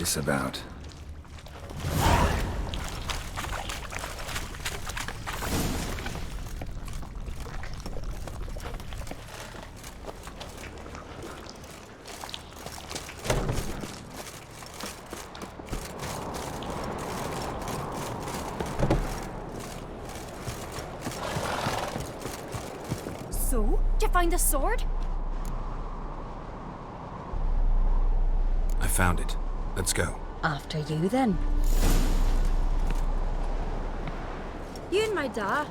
this about? So, did you find the sword? I found it. Let's go. After you, then. You and my dad,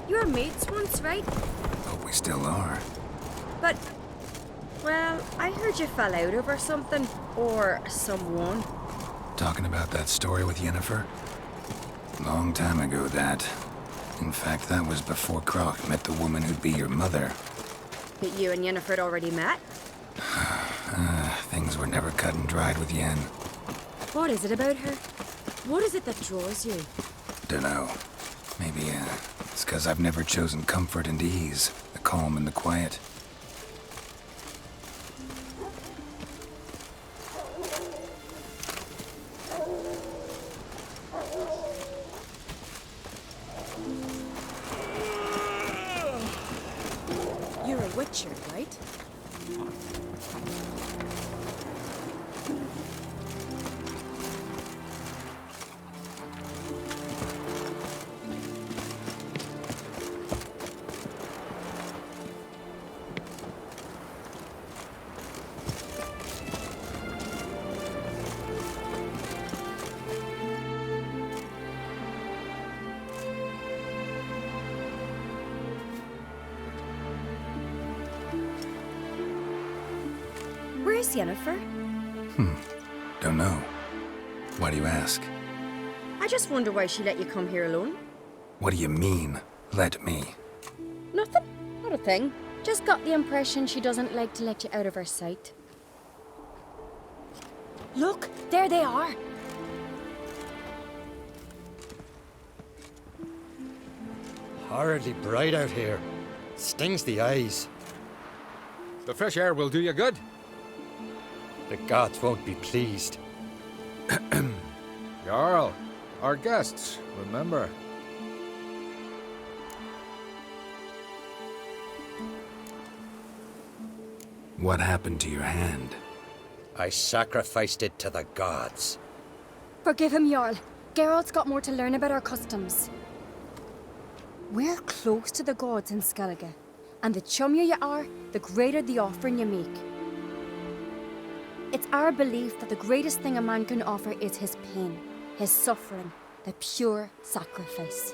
you were mates once, right? Hope we still are. But, well, I heard you fell out over something. Or someone. Talking about that story with Yennefer? Long time ago, that. In fact, that was before Croc met the woman who'd be your mother. But you and Yennefer had already met? Things were never cut and dried with Yen. What is it about her? What is it that draws you? Dunno. Maybe, it's 'cause I've never chosen comfort and ease, the calm and the quiet. You're a witcher, right? Where's Yennefer? Don't know. Why do you ask? I just wonder why she let you come here alone. What do you mean, let me? Nothing. Not a thing. Just got the impression she doesn't like to let you out of her sight. Look, there they are. Horridly bright out here. Stings the eyes. The fresh air will do you good. The gods won't be pleased. Jarl, our guests, remember. What happened to your hand? I sacrificed it to the gods. Forgive him, Jarl. Geralt's got more to learn about our customs. We're close to the gods in Skellige, and the chummier you are, the greater the offering you make. It's our belief that the greatest thing a man can offer is his pain, his suffering, the pure sacrifice.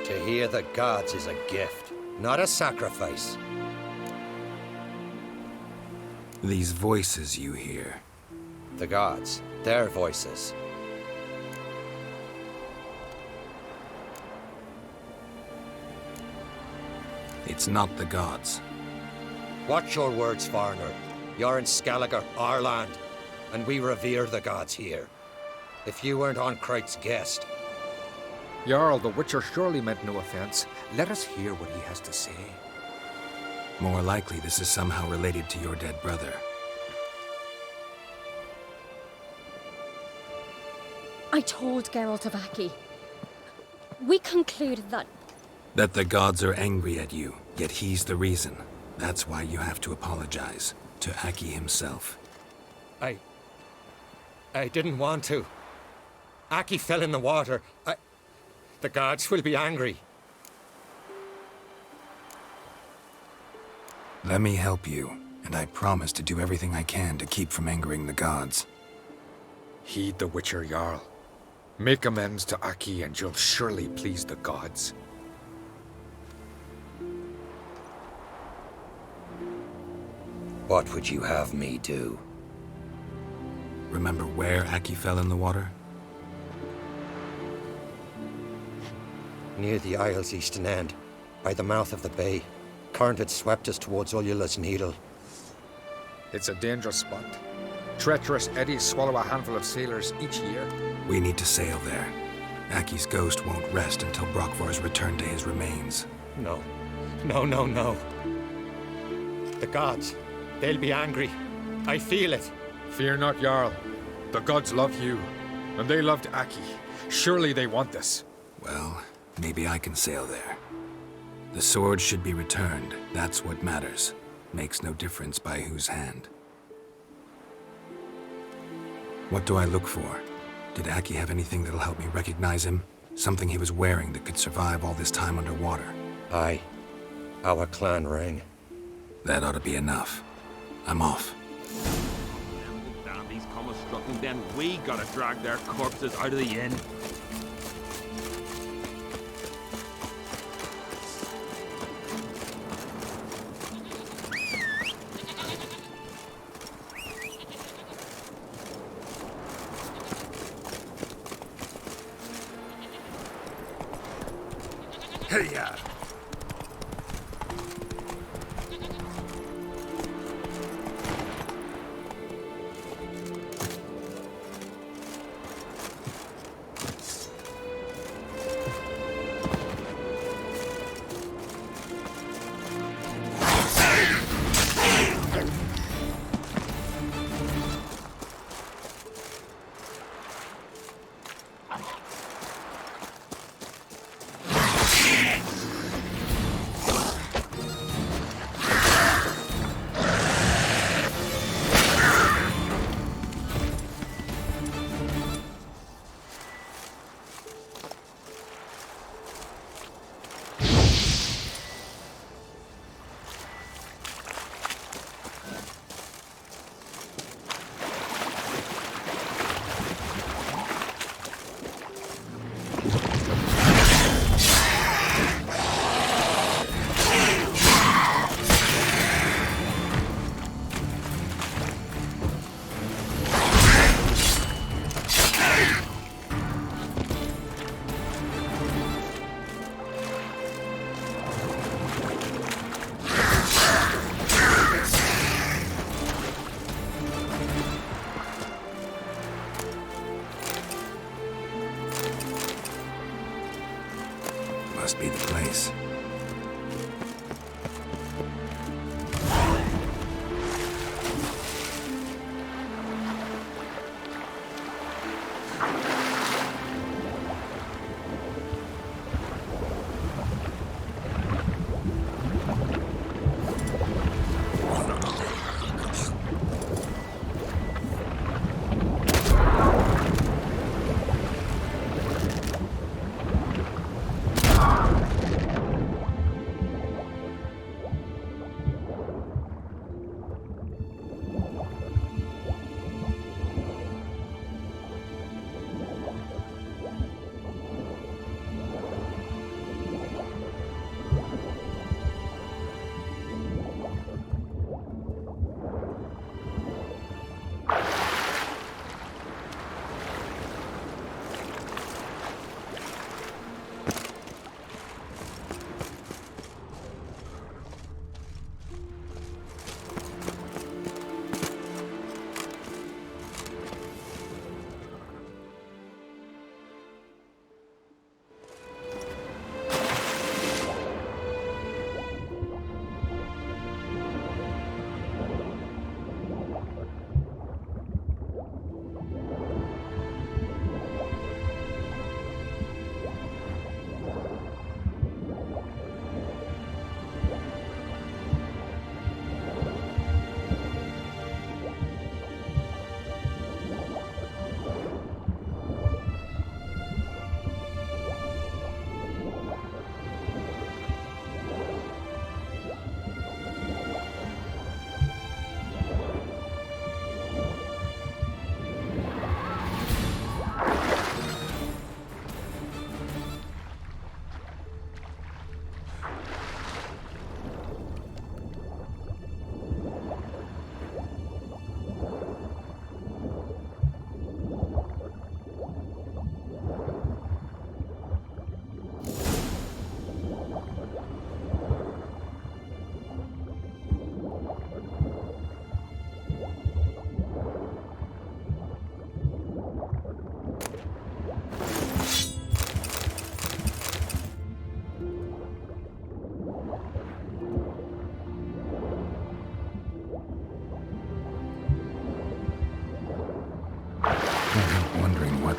To hear the gods is a gift, not a sacrifice. These voices you hear. The gods, their voices. It's not the gods. Watch your words, foreigner. You're in Skellige, our land, and we revere the gods here. If you weren't on Kright's guest, Jarl, the Witcher surely meant no offense. Let us hear what he has to say. More likely this is somehow related to your dead brother. I told Geralt of Aki. We concluded that That the gods are angry at you, yet he's the reason. That's why you have to apologize. To Aki himself. I didn't want to. Aki fell in the water. The gods will be angry. Let me help you, and I promise to do everything I can to keep from angering the gods. Heed the Witcher, Jarl. Make amends to Aki and you'll surely please the gods. What would you have me do? Remember where Aki fell in the water? Near the Isle's eastern end, by the mouth of the bay. Current had swept us towards Ullula's Needle. It's a dangerous spot. Treacherous eddies swallow a handful of sailors each year. We need to sail there. Aki's ghost won't rest until Brokvar's returned to his remains. No. No. The gods, they'll be angry. I feel it. Fear not, Jarl. The gods love you, and they loved Aki. Surely they want this. Well, maybe I can sail there. The sword should be returned. That's what matters. Makes no difference by whose hand. What do I look for? Did Aki have anything that'll help me recognize him? Something he was wearing that could survive all this time underwater? Aye. Our clan ring. That ought to be enough. I'm off. The dandies come a struggling, then we gotta drag their corpses out of the inn. Hey-ya!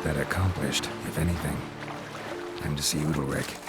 that accomplished, if anything. Time to see Udalric.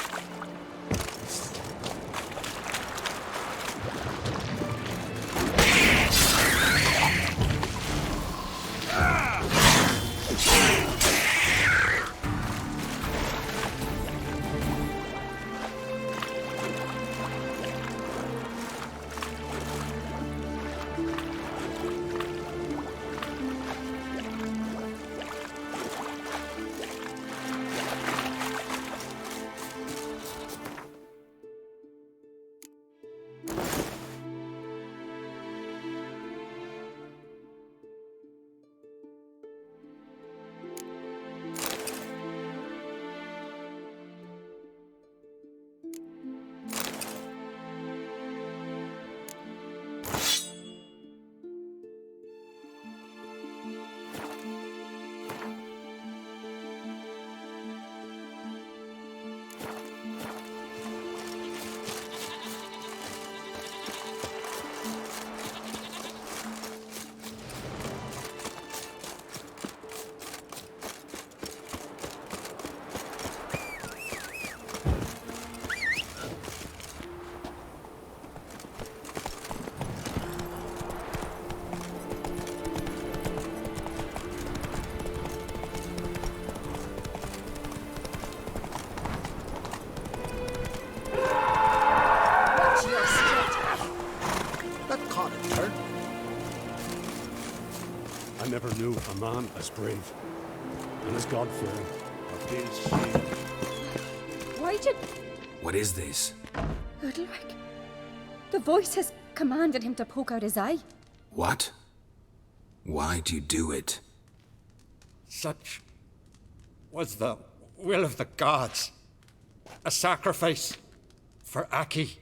I never knew a man as brave and as God-fearing. I've been seen. Why did What is this? Udalric? The voice has commanded him to poke out his eye. What? Why do you do it? Such was the will of the gods. A sacrifice for Aki.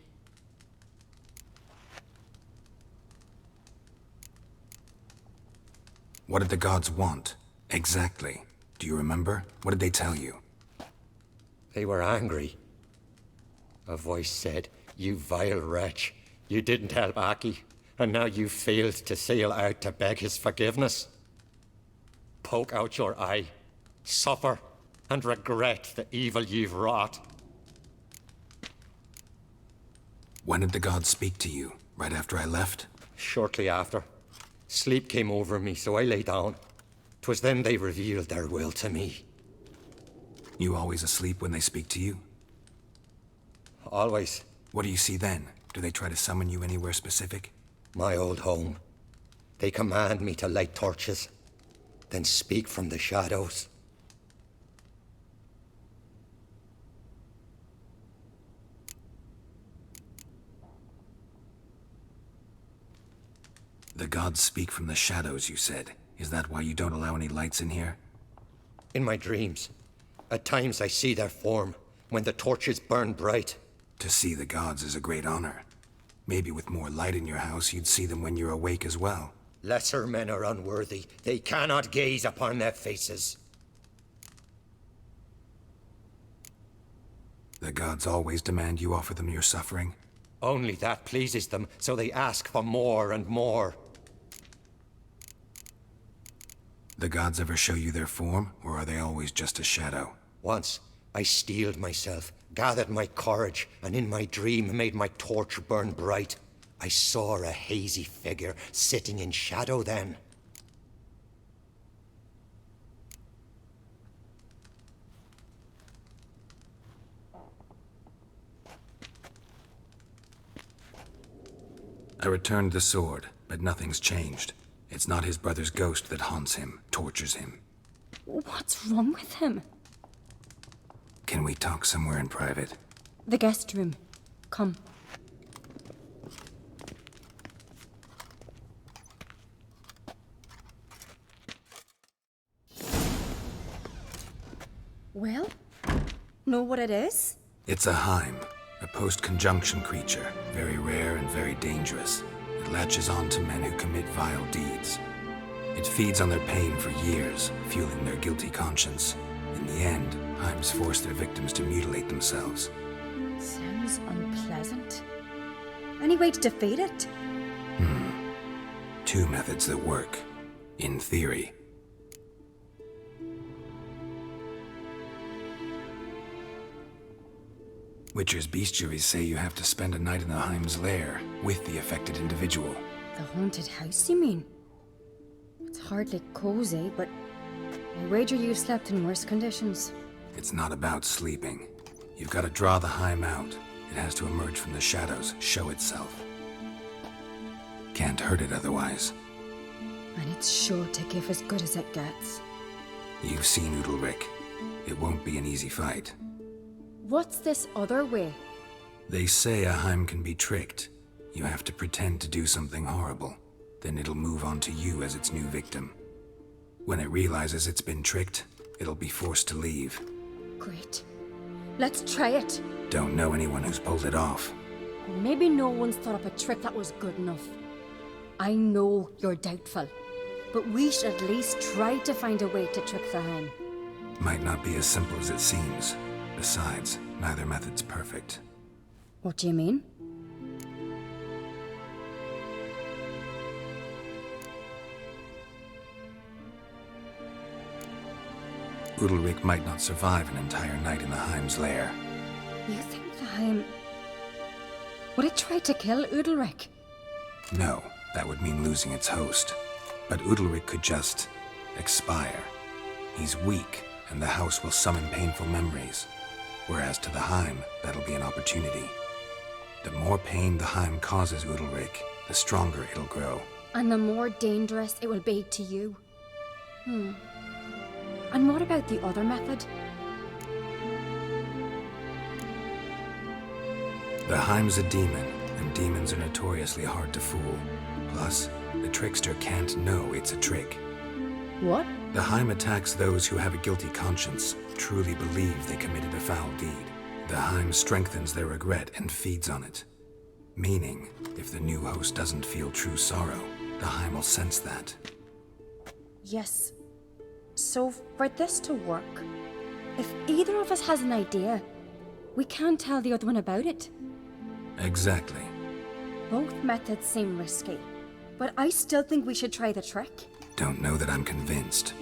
What did the gods want? Exactly. Do you remember? What did they tell you? They were angry. A voice said, "You vile wretch, you didn't help Aki, and now you failed to sail out to beg his forgiveness. Poke out your eye, suffer, and regret the evil you've wrought." When did the gods speak to you? Right after I left? Shortly after, sleep came over me, so I lay down. 'Twas then they revealed their will to me. You always asleep when they speak to you? Always. What do you see then? Do they try to summon you anywhere specific? My old home. They command me to light torches, then speak from the shadows. The gods speak from the shadows, you said. Is that why you don't allow any lights in here? In my dreams, at times I see their form when the torches burn bright. To see the gods is a great honor. Maybe with more light in your house, you'd see them when you're awake as well. Lesser men are unworthy. They cannot gaze upon their faces. The gods always demand you offer them your suffering? Only that pleases them, so they ask for more and more. The gods ever show you their form, or are they always just a shadow? Once, I steeled myself, gathered my courage, and in my dream made my torch burn bright. I saw a hazy figure sitting in shadow then. I returned the sword, but nothing's changed. It's not his brother's ghost that haunts him, tortures him. What's wrong with him? Can we talk somewhere in private? The guest room. Come. Well, know what it is? It's a Heim, a post-conjunction creature, very rare and very dangerous. It latches on to men who commit vile deeds. It feeds on their pain for years, fueling their guilty conscience. In the end, Heims force their victims to mutilate themselves. Sounds unpleasant. Any way to defeat it? Two methods that work, in theory. Witcher's bestiaries say you have to spend a night in the Heim's lair with the affected individual. The haunted house, you mean? It's hardly cozy, but I wager you've slept in worse conditions. It's not about sleeping. You've got to draw the Heim out. It has to emerge from the shadows, show itself. Can't hurt it otherwise. And it's sure to give as good as it gets. You've seen Udalric. It won't be an easy fight. What's this other way? They say a Heim can be tricked. You have to pretend to do something horrible. Then it'll move on to you as its new victim. When it realizes it's been tricked, it'll be forced to leave. Great. Let's try it. Don't know anyone who's pulled it off. Maybe no one's thought up a trick that was good enough. I know you're doubtful, but we should at least try to find a way to trick the Heim. Might not be as simple as it seems. Besides, neither method's perfect. What do you mean? Udalric might not survive an entire night in the Heim's lair. You think the Heim... Would it try to kill Udalric? No, that would mean losing its host. But Udalric could just... expire. He's weak, and the house will summon painful memories. Whereas to the Heim, that'll be an opportunity. The more pain the Heim causes Udalric, the stronger it'll grow. And the more dangerous it will be to you. And what about the other method? The Heim's a demon, and demons are notoriously hard to fool. Plus, the trickster can't know it's a trick. What? The Heim attacks those who have a guilty conscience, truly believe they committed a foul deed. The Heim strengthens their regret and feeds on it. Meaning, if the new host doesn't feel true sorrow, the Heim will sense that. Yes. So for this to work, if either of us has an idea, we can't tell the other one about it. Exactly. Both methods seem risky, but I still think we should try the trick. Don't know that I'm convinced.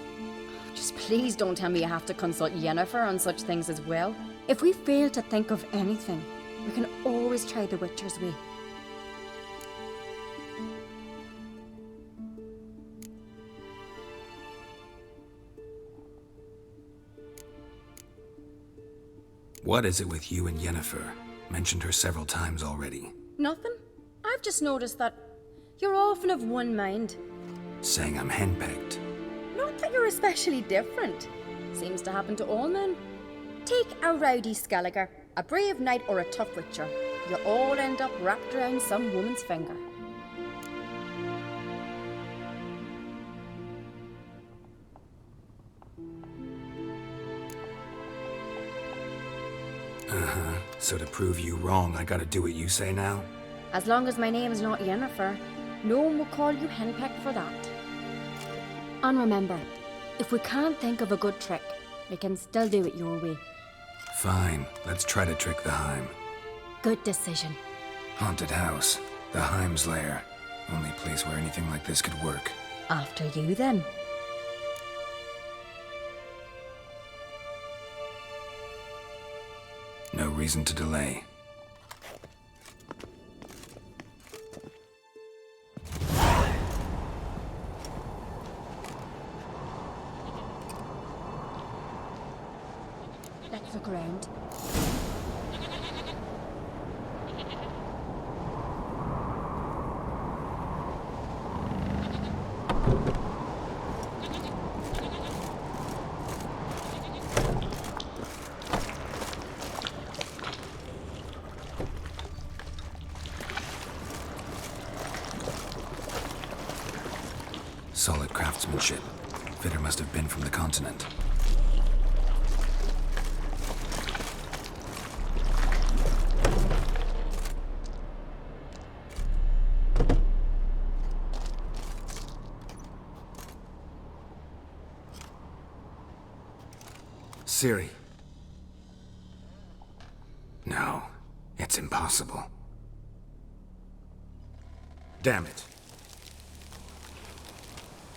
Just please don't tell me you have to consult Yennefer on such things as well. If we fail to think of anything, we can always try the Witcher's way. What is it with you and Yennefer? Mentioned her several times already. Nothing. I've just noticed that you're often of one mind. Saying I'm henpecked. Not that you're especially different. Seems to happen to all men. Take a rowdy Skelliger, a brave knight or a tough witcher. You all end up wrapped around some woman's finger. So to prove you wrong, I gotta do what you say now? As long as my name's not Yennefer, no one will call you henpecked for that. And remember, if we can't think of a good trick, we can still do it your way. Fine, let's try to trick the Heim. Good decision. Haunted house, the Heim's lair. Only place where anything like this could work. After you then. No reason to delay. Let's look around. Solid craftsmanship. Fitter must have been from the continent. Ciri. No, it's impossible. Damn it.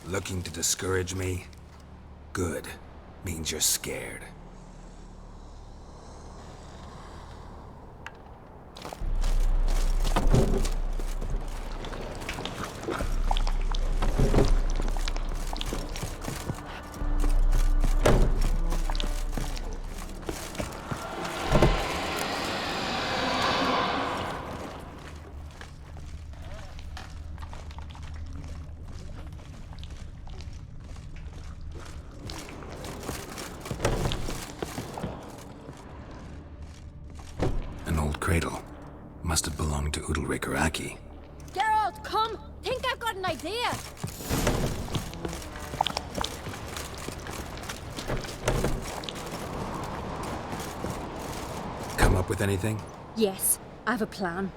Looking to discourage me? Good. Means you're scared. cradle. Must have belonged to Udalric or Aki. Geralt, come! Think I've got an idea! Come up with anything? Yes, I have a plan.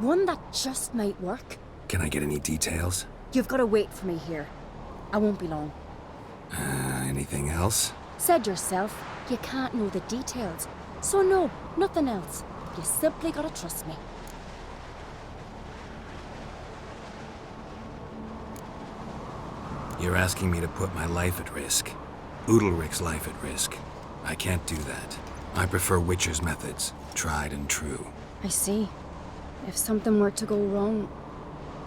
One that just might work. Can I get any details? You've got to wait for me here. I won't be long. Anything else? Said yourself, you can't know the details. So no, nothing else. You simply gotta trust me. You're asking me to put my life at risk. Udalric's life at risk. I can't do that. I prefer Witcher's methods, tried and true. I see. If something were to go wrong,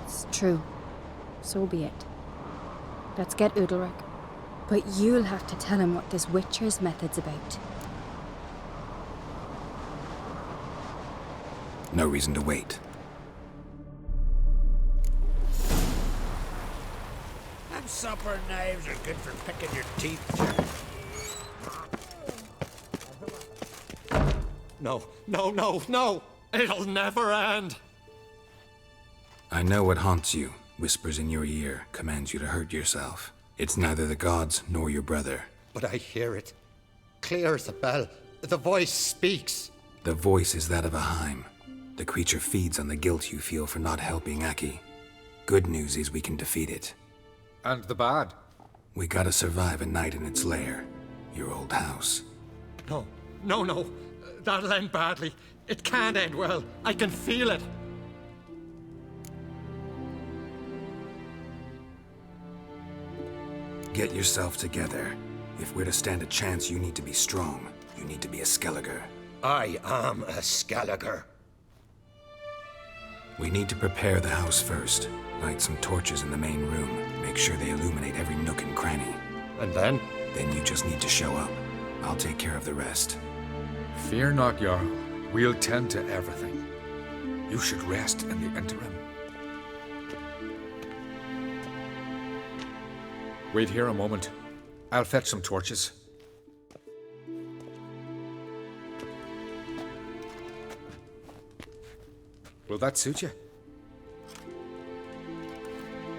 it's true. So be it. Let's get Udalric. But you'll have to tell him what this Witcher's method's about. No reason to wait. Them supper knives are good for picking your teeth. No, no, no, no! It'll never end! I know what haunts you, whispers in your ear, commands you to hurt yourself. It's neither the gods nor your brother. But I hear it. Clear as a bell. The voice speaks. The voice is that of a Heim. The creature feeds on the guilt you feel for not helping Aki. Good news is we can defeat it. And the bad? We gotta survive a night in its lair. Your old house. No, no, no. That'll end badly. It can't end well. I can feel it. Get yourself together. If we're to stand a chance, you need to be strong. You need to be a Skelliger. I am a Skelliger. We need to prepare the house first. Light some torches in the main room. Make sure they illuminate every nook and cranny. And then? Then you just need to show up. I'll take care of the rest. Fear not, Jarl. We'll tend to everything. You should rest in the interim. Wait here a moment. I'll fetch some torches. Will that suit you?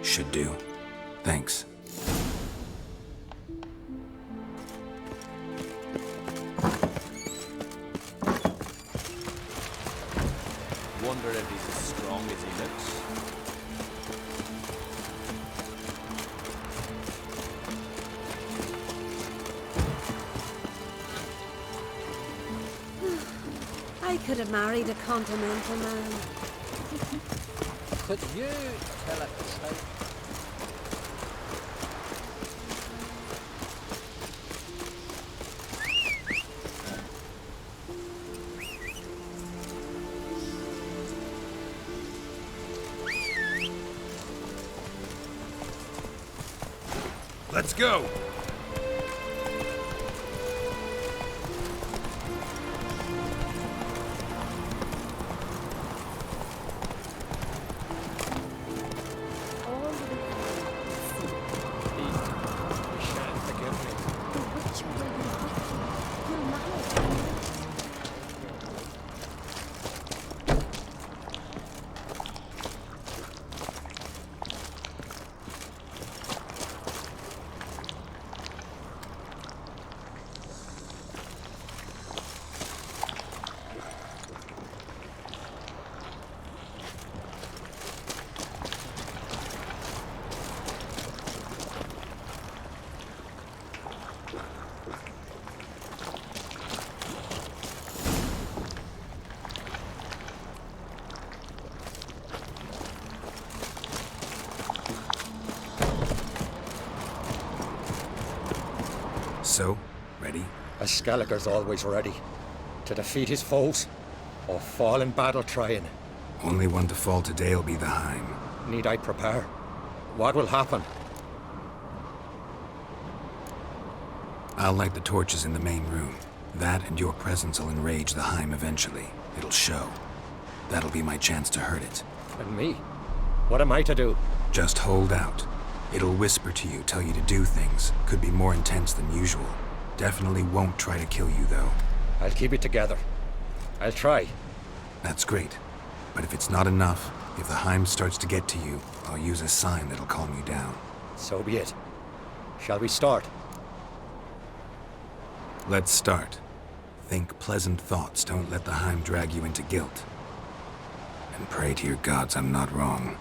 Should do. Thanks. Wonder if he's as strong as he looks. I could have married a continental man. Could you tell it straight? Let's go! So, ready? A Skelliger's always ready. To defeat his foes, or fall in battle trying. Only one to fall today will be the Heim. Need I prepare? What will happen? I'll light the torches in the main room. That and your presence will enrage the Heim eventually. It'll show. That'll be my chance to hurt it. And me? What am I to do? Just hold out. It'll whisper to you, tell you to do things. Could be more intense than usual. Definitely won't try to kill you, though. I'll keep it together. I'll try. That's great. But if it's not enough, if the Heim starts to get to you, I'll use a sign that'll calm you down. So be it. Shall we start? Let's start. Think pleasant thoughts, don't let the Heim drag you into guilt. And pray to your gods I'm not wrong.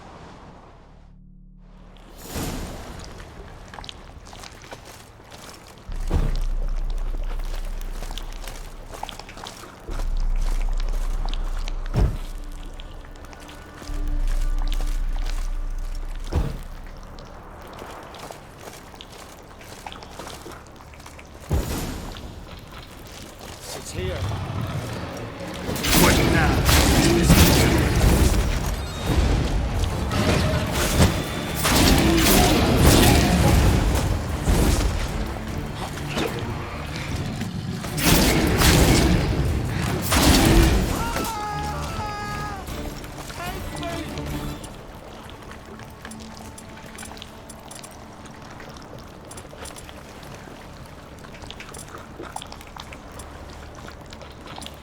It's here. What now?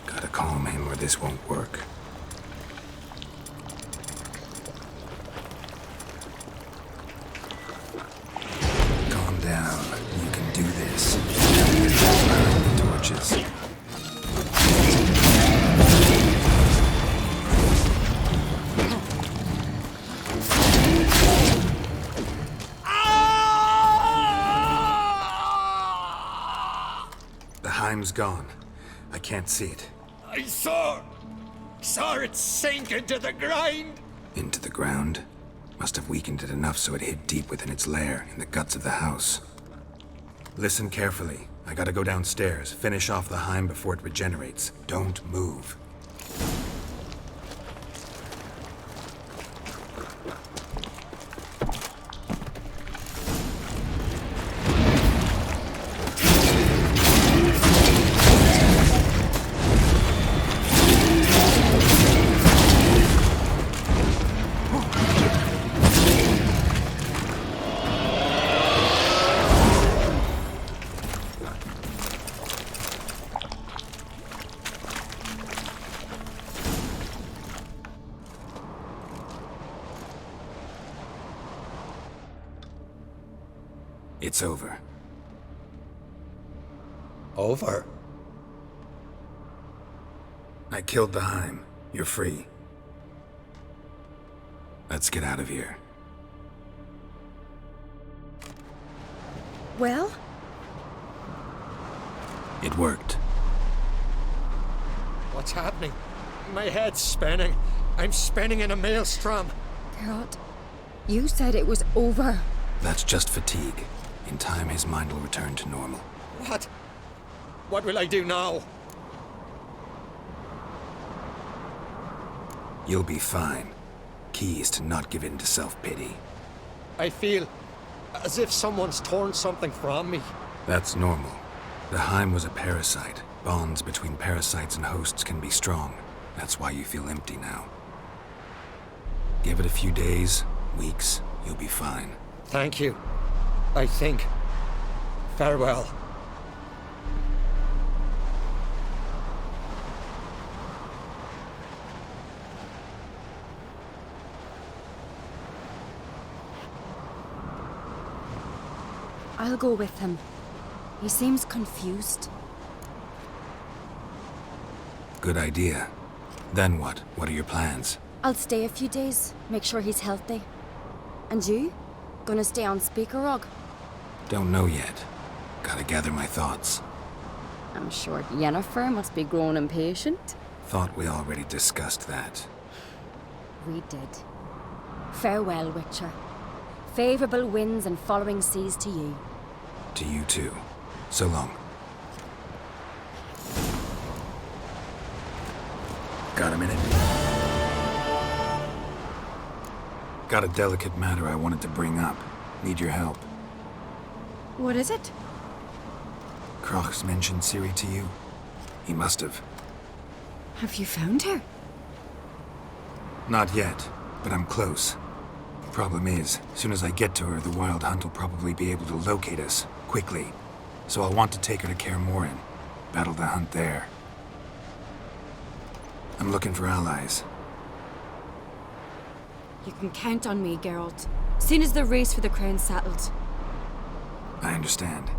Gotta calm him or this won't work. Calm down. You can do this. Burn the torches. The Heim's gone. I can't see it. I saw it sink into the ground. Into the ground? Must have weakened it enough so it hid deep within its lair, in the guts of the house. Listen carefully. I gotta go downstairs, finish off the Heim before it regenerates. Don't move. It's over. Over? I killed the Heim. You're free. Let's get out of here. Well, It worked. What's happening? My head's spinning. I'm spinning in a maelstrom. Geralt, you said it was over. That's just fatigue. In time, his mind will return to normal. What? What will I do now? You'll be fine. Key is to not give in to self-pity. I feel as if someone's torn something from me. That's normal. The Heim was a parasite. Bonds between parasites and hosts can be strong. That's why you feel empty now. Give it a few days, weeks, you'll be fine. Thank you. I think. Farewell. I'll go with him. He seems confused. Good idea. Then what? What are your plans? I'll stay a few days, make sure he's healthy. And you? Gonna stay on Speaker Rog? Don't know yet. Gotta gather my thoughts. I'm sure Yennefer must be growing impatient. Thought we already discussed that. We did. Farewell, Witcher. Favorable winds and following seas to you. To you too. So long. Got a minute? Got a delicate matter I wanted to bring up. Need your help. what is it? Kroch's mentioned Ciri to you? He must have. Have you found her? Not yet, but I'm close. Problem is, as soon as I get to her, the Wild Hunt will probably be able to locate us, quickly. So I'll want to take her to Kaer Morhen. Battle the hunt there. I'm looking for allies. You can count on me, Geralt. Soon as the race for the crown's settled. I understand.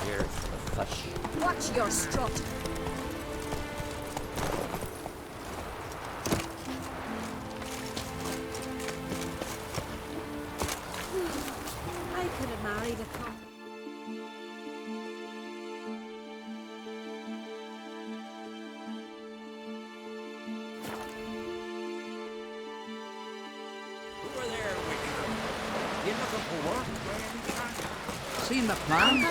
Here's the fish. Watch your strut. I could have married a cop. Over there, Witcher. You looking for work? Seen the plan?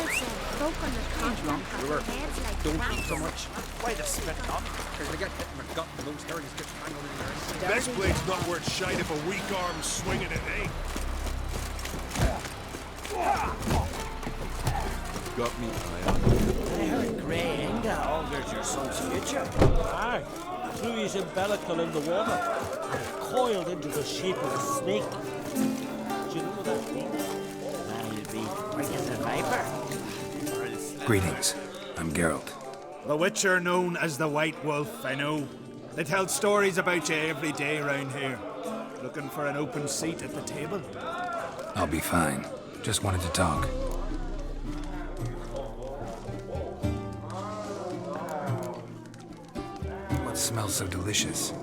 Folk on the continent have Brewer, heads like don't rats. eat so much. Why the spit up? You're gonna get hit in the gut and those herrings get tangled in there. This blade's not worth shite if a weak arm's swinging it, eh? Got me eye on. I heard Grey Inga augurs your son's future. Aye, threw his umbilical in the water and coiled into the shape of a snake. Do you know what that means? I'll be bringing the viper. Greetings. I'm Geralt. The Witcher known as the White Wolf, I know. They tell stories about you every day around here. Looking for an open seat at the table? I'll be fine. Just wanted to talk. What smells so delicious?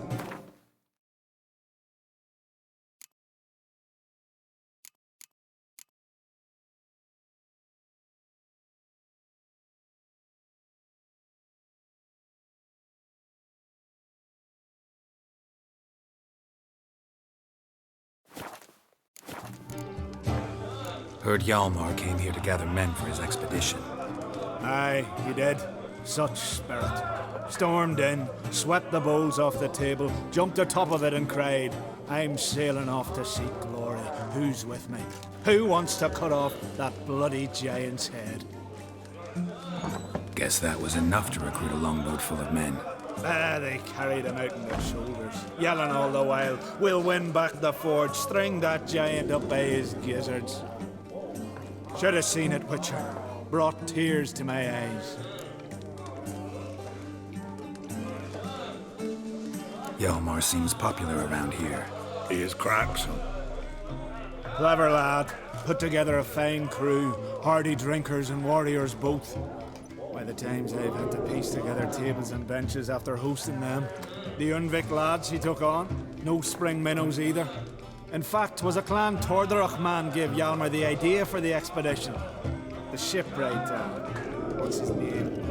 Heard Hjalmar came here to gather men for his expedition. Aye, he did. Such spirit. Stormed in, swept the bowls off the table, jumped atop of it and cried, I'm sailing off to seek glory. Who's with me? Who wants to cut off that bloody giant's head? Guess that was enough to recruit a longboat full of men. They carried him out on their shoulders, yelling all the while, we'll win back the forge, string that giant up by his gizzards. Should have seen it, Witcher. Brought tears to my eyes. Hjalmar seems popular around here. He is cracks. Clever lad. Put together a fine crew. Hardy drinkers and warriors both. By the times I've had to piece together tables and benches after hosting them. The Unvik lads he took on. No spring minnows either. In fact, was a clan Tordarach man gave Hjalmar the idea for the expedition. The shipwright, what's his name?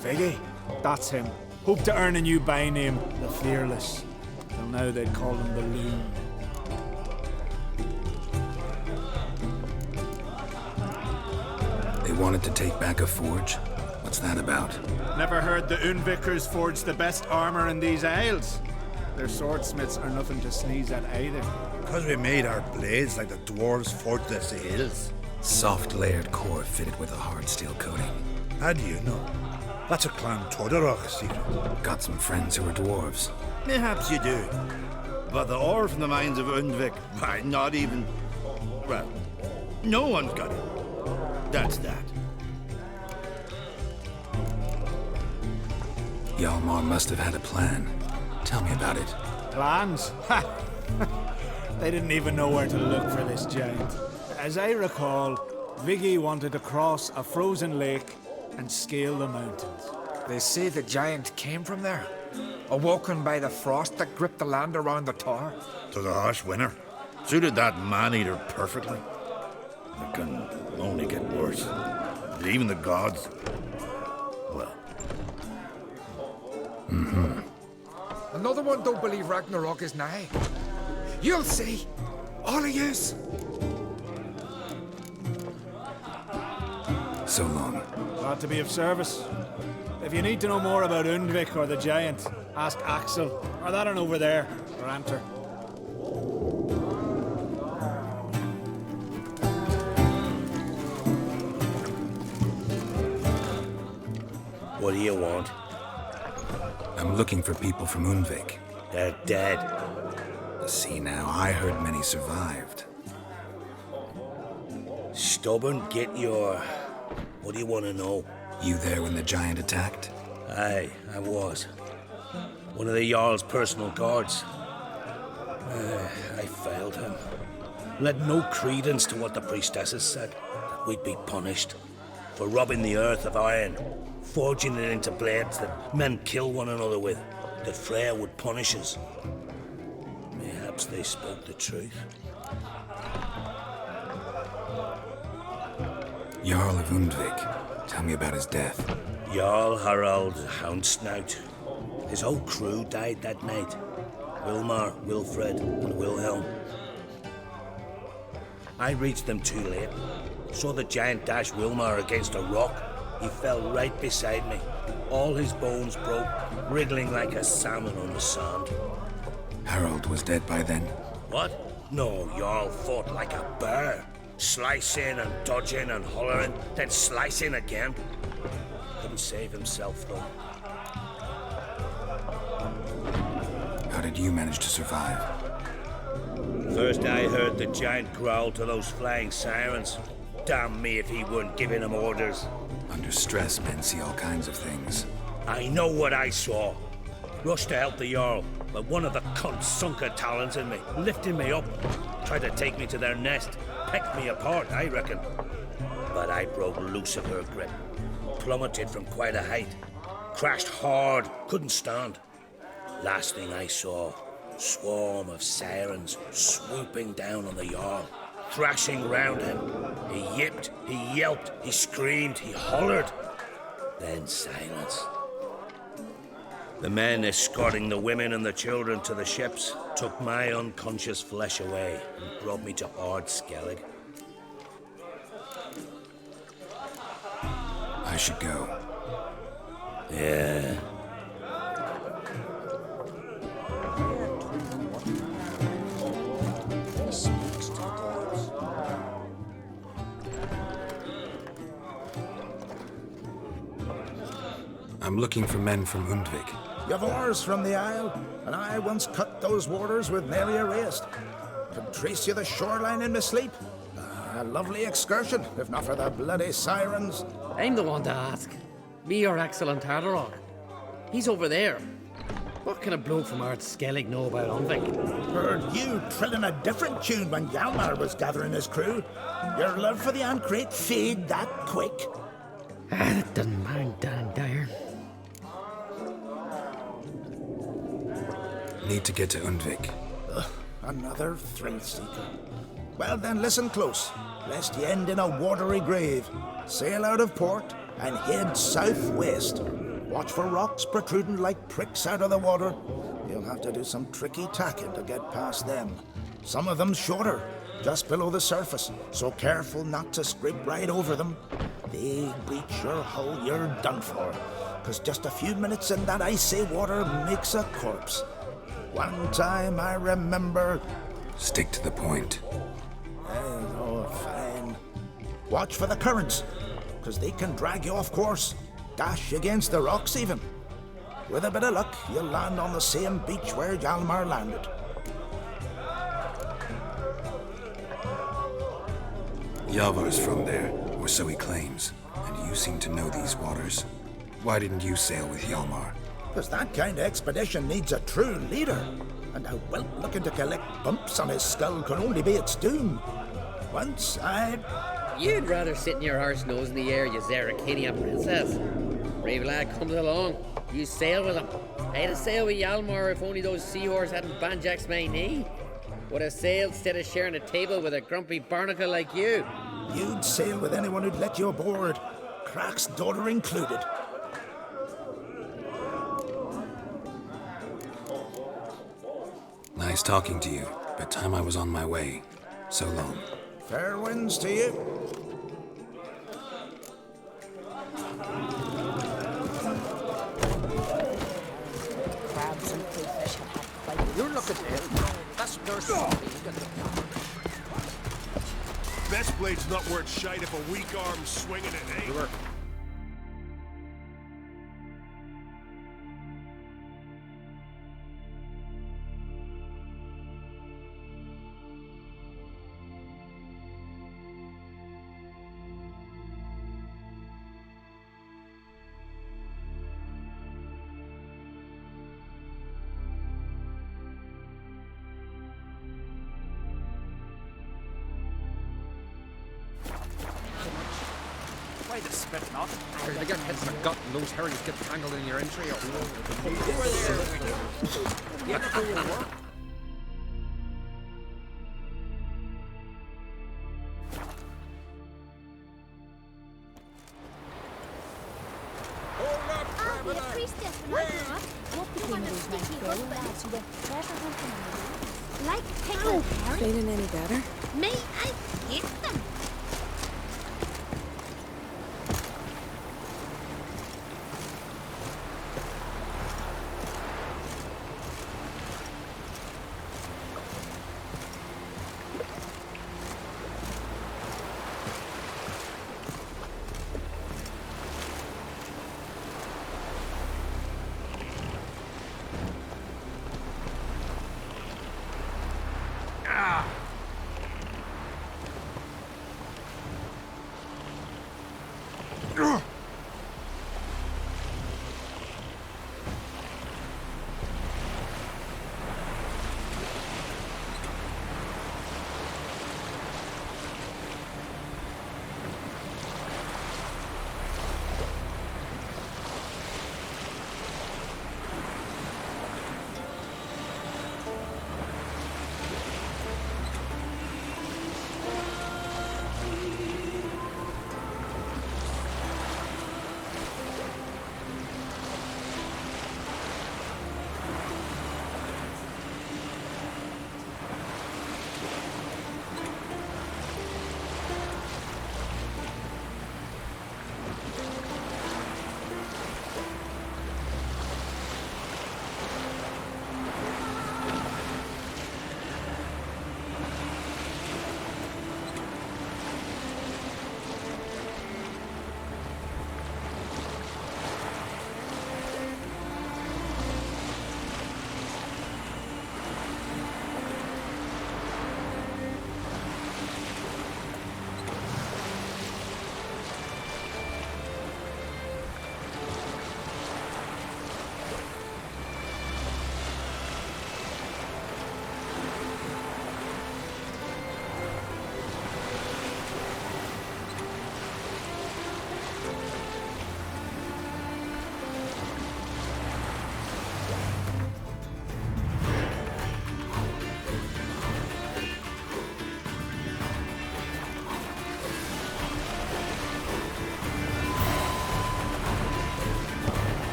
Figgy? That's him. Hoped to earn a new by name, the Fearless. Till now they'd call him the Loon. wanted to take back a forge? What's that about? Never heard the Unvikers forged the best armor in these isles. Their swordsmiths are nothing to sneeze at either. Because we made our blades like the dwarves forged their sails. Soft layered core fitted with a hard steel coating. How do you know? That's a Clan Tordarach secret. Got some friends who are dwarves. Perhaps you do. But the ore from the mines of Undvik, why, not even... Well, no one's got it. That's that. Hjalmar must have had a plan. Tell me about it. Plans? Ha! They didn't even know where to look for this giant. As I recall, Viggy wanted to cross a frozen lake and scale the mountains. They say the giant came from there, awoken by the frost that gripped the land around the tower. To the harsh winter. Suited that man-eater perfectly. It can only get worse. Even the gods... well... Another one don't believe Ragnarok is nigh. You'll see. All of yous. So long. Glad to be of service. If you need to know more about Undvik or the giant, ask Axel, or that one over there, or Anter. What do you want? I'm looking for people from Undvik. They're dead. See now, I heard many survived. Stubborn, get your... What do you want to know? You there when the giant attacked? Aye, I was. One of the Jarl's personal guards. I failed him. Led no credence to what the priestesses said. That we'd be punished for robbing the earth of iron, forging it into blades that men kill one another with, that Freya would punish us. Perhaps they spoke the truth. Jarl of Undvik. Tell me about his death. Jarl Harald Houndsnout. His whole crew died that night. Wilmar, Wilfred, and Wilhelm. I reached them too late. Saw the giant dash Wilmar against a rock. He fell right beside me. All his bones broke, wriggling like a salmon on the sand. Harold was dead by then? What? No, Jarl fought like a bear. Slicing and dodging and hollering, then slicing again. Couldn't save himself, though. How did you manage to survive? First I heard the giant growl to those flying sirens. Damn me if he weren't giving them orders. Under stress, men see all kinds of things. I know what I saw. Rushed to help the Jarl, but one of the cunts sunk her talons in me, lifting me up. Tried to take me to their nest. Pecked me apart, I reckon. But I broke loose of her grip. Plummeted from quite a height. Crashed hard, couldn't stand. Last thing I saw, swarm of sirens swooping down on the Jarl, thrashing round him. He yipped, he yelped, he screamed, he hollered. Then silence. The men escorting the women and the children to the ships took my unconscious flesh away and brought me to Ard Skellig. I should go. Yeah. I'm looking for men from Undvik. You've oars from the Isle, and I once cut those waters with nary a waste. Could trace you the shoreline in my sleep. A lovely excursion, if not for the bloody sirens. I'm the one to ask. Me or Axel and Tardarog. He's over there. What can a bloke from Ard Skellig know about Undvik? Heard you trilling a different tune when Hjalmar was gathering his crew. Your love for the Ancrate fade that quick. That doesn't mind Dan Dyer. Need to get to Undvik. Another thrill seeker. Well then, listen close, lest you end in a watery grave. Sail out of port and head southwest. Watch for rocks protruding like pricks out of the water. You'll have to do some tricky tacking to get past them. Some of them shorter, just below the surface, so careful not to scrape right over them. They breach your hull, you're done for. 'Cause just a few minutes in that icy water makes a corpse. One time I remember... Stick to the point. Oh, fine. Watch for the currents, 'cause they can drag you off course. Dash against the rocks even. With a bit of luck, you'll land on the same beach where Hjalmar landed. Yavar's from there, or so he claims, and you seem to know these waters. Why didn't you sail with Hjalmar? 'Cause that kind of expedition needs a true leader, and a whelp looking to collect bumps on his skull can only be its doom. Once I... You'd rather sit in your horse nose in the air, you Zarakanian princess. Brave lad comes along, you sail with him. I'd have sailed with Hjalmar if only those seahorses hadn't banjaxed my knee. Would have sailed instead of sharing a table with a grumpy barnacle like you. You'd sail with anyone who'd let you aboard, Crack's daughter included. Nice talking to you, but time I was on my way. So long. Fair winds to you. Crabs and crayfish have had quite... You're looking dead. That's nurse. Best blade's not worth shite if a weak arm's swinging it, eh? Sure. Why the spit not? I get hit in the gut and those herrings get tangled in your entry. I'll be a priestess when I grow up. What became of these nice girl lads who went treasure hunting in the woods? Like Pickle Harry? Feeling any better? Me, I hate them.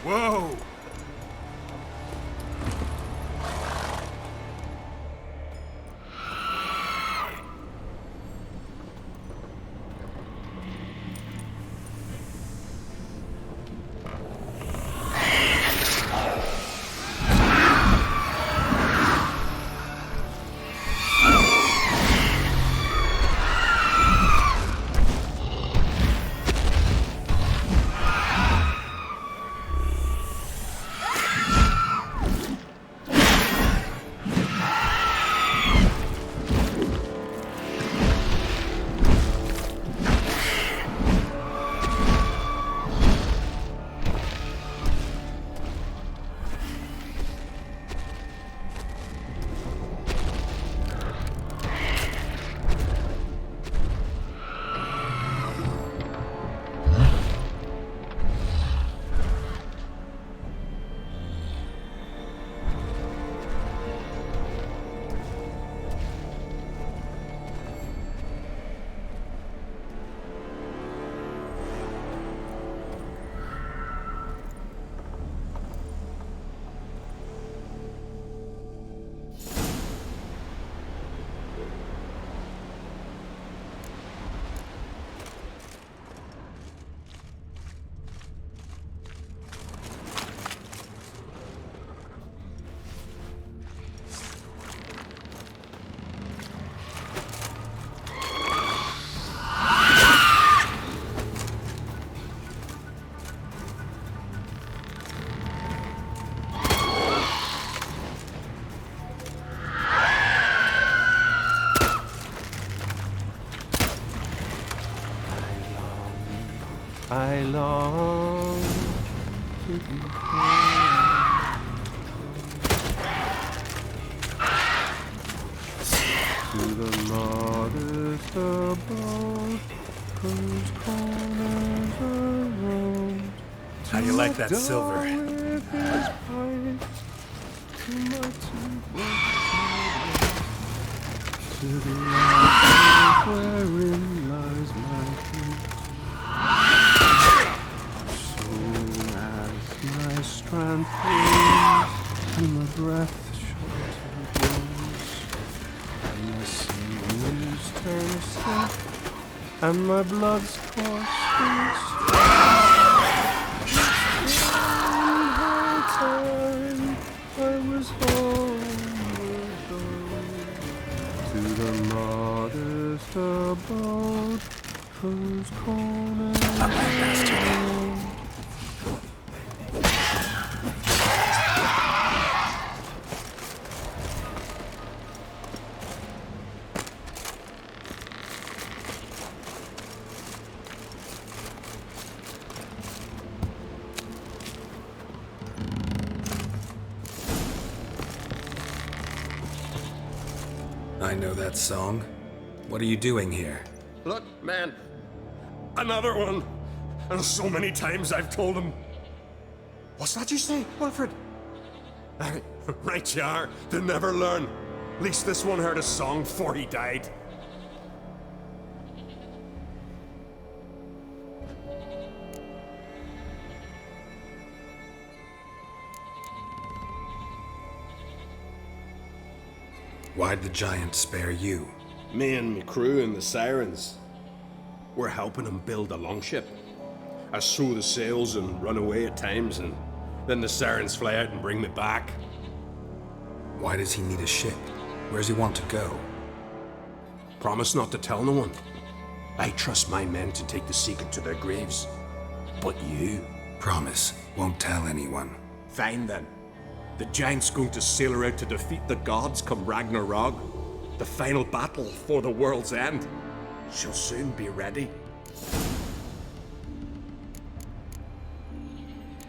Whoa! I long to be to the modest abode, whose corners are roamed. How do you like that silver? To the light wherein lies my truth. Soon as my strength fades, and my breath short goes, and my sinews turn stiff, and my blood's coursed time I was homeward bound to the modest abode whose corners I know that song. What are you doing here? Look, man. Another one. And so many times I've told him. What's that you say, Wilfred? Right you are. They never learn. At least this one heard a song before he died. Why'd the giant spare you? Me and my crew and the Sirens. We're helping him build a longship. I sew the sails and run away at times, and then the Sirens fly out and bring me back. Why does he need a ship? Where's he want to go? Promise not to tell no one. I trust my men to take the secret to their graves. But you? Promise, won't tell anyone. Fine then. The giant's going to sail her out to defeat the gods come Ragnarok. The final battle for the world's end. She'll soon be ready.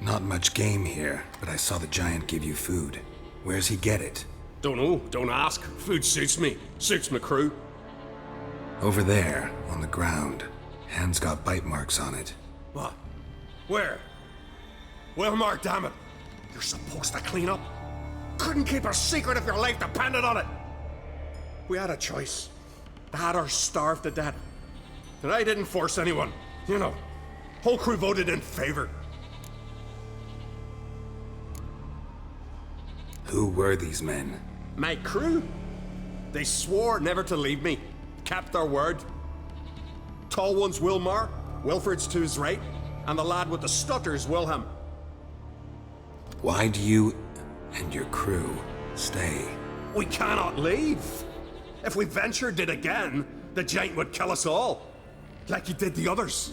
Not much game here, but I saw the giant give you food. Where's he get it? Don't know, don't ask. Food suits me, suits my crew. Over there, on the ground. Hand's got bite marks on it. What? Where? Well, Mark, damn it. You're supposed to clean up. Couldn't keep a secret if your life depended on it. We had a choice. That or starve to death. And I didn't force anyone. You know, whole crew voted in favor. Who were these men? My crew. They swore never to leave me. Kept their word. Tall one's Wilmar, Wilfred's to his right, and the lad with the stutter's Wilhelm. Why do you and your crew stay? We cannot leave. If we ventured it again, the giant would kill us all. Like he did the others.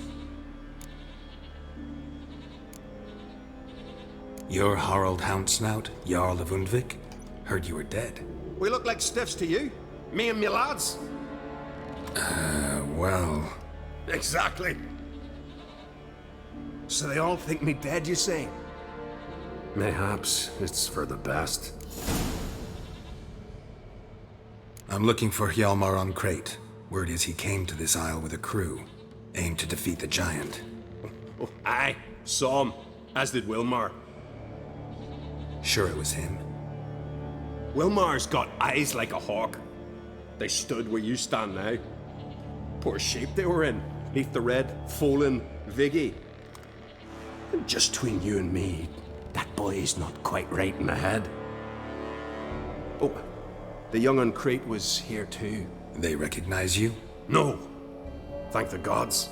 You're Harald Houndsnout, Jarl of Undvik? Heard you were dead. We look like stiffs to you. Me and me lads. Well... Exactly. So they all think me dead, you say? Mayhaps it's for the best. I'm looking for Hjalmar on Crate. Word is he came to this isle with a crew, aimed to defeat the giant. Oh, aye, saw him, as did Wilmar. Sure it was him? Wilmar's got eyes like a hawk. They stood where you stand now. Poor shape they were in, neath the red, Folin, Viggy. And just between you and me, that boy's not quite right in the head. Oh, the young on Crate was here too. They recognize you? No. Thank the gods.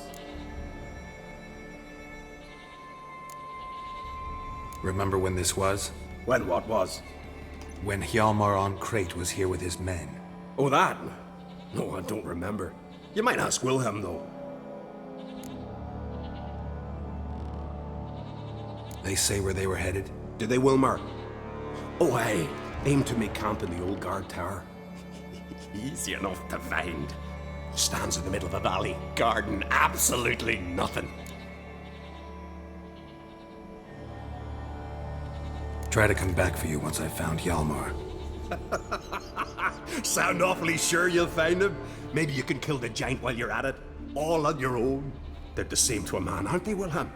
Remember when this was? When what was? When Hjalmar on Crate was here with his men. Oh, that? No, I don't remember. You might ask Wilhelm, though. They say where they were headed? Did they, Wilmar? Oh, aye. Aim to make camp in the old guard tower. Easy enough to find. Stands in the middle of a valley. Garden absolutely nothing. Try to come back for you once I've found Hjalmar. Sound awfully sure you'll find him? Maybe you can kill the giant while you're at it. All on your own. They're the same to a man, aren't they, Wilhelm?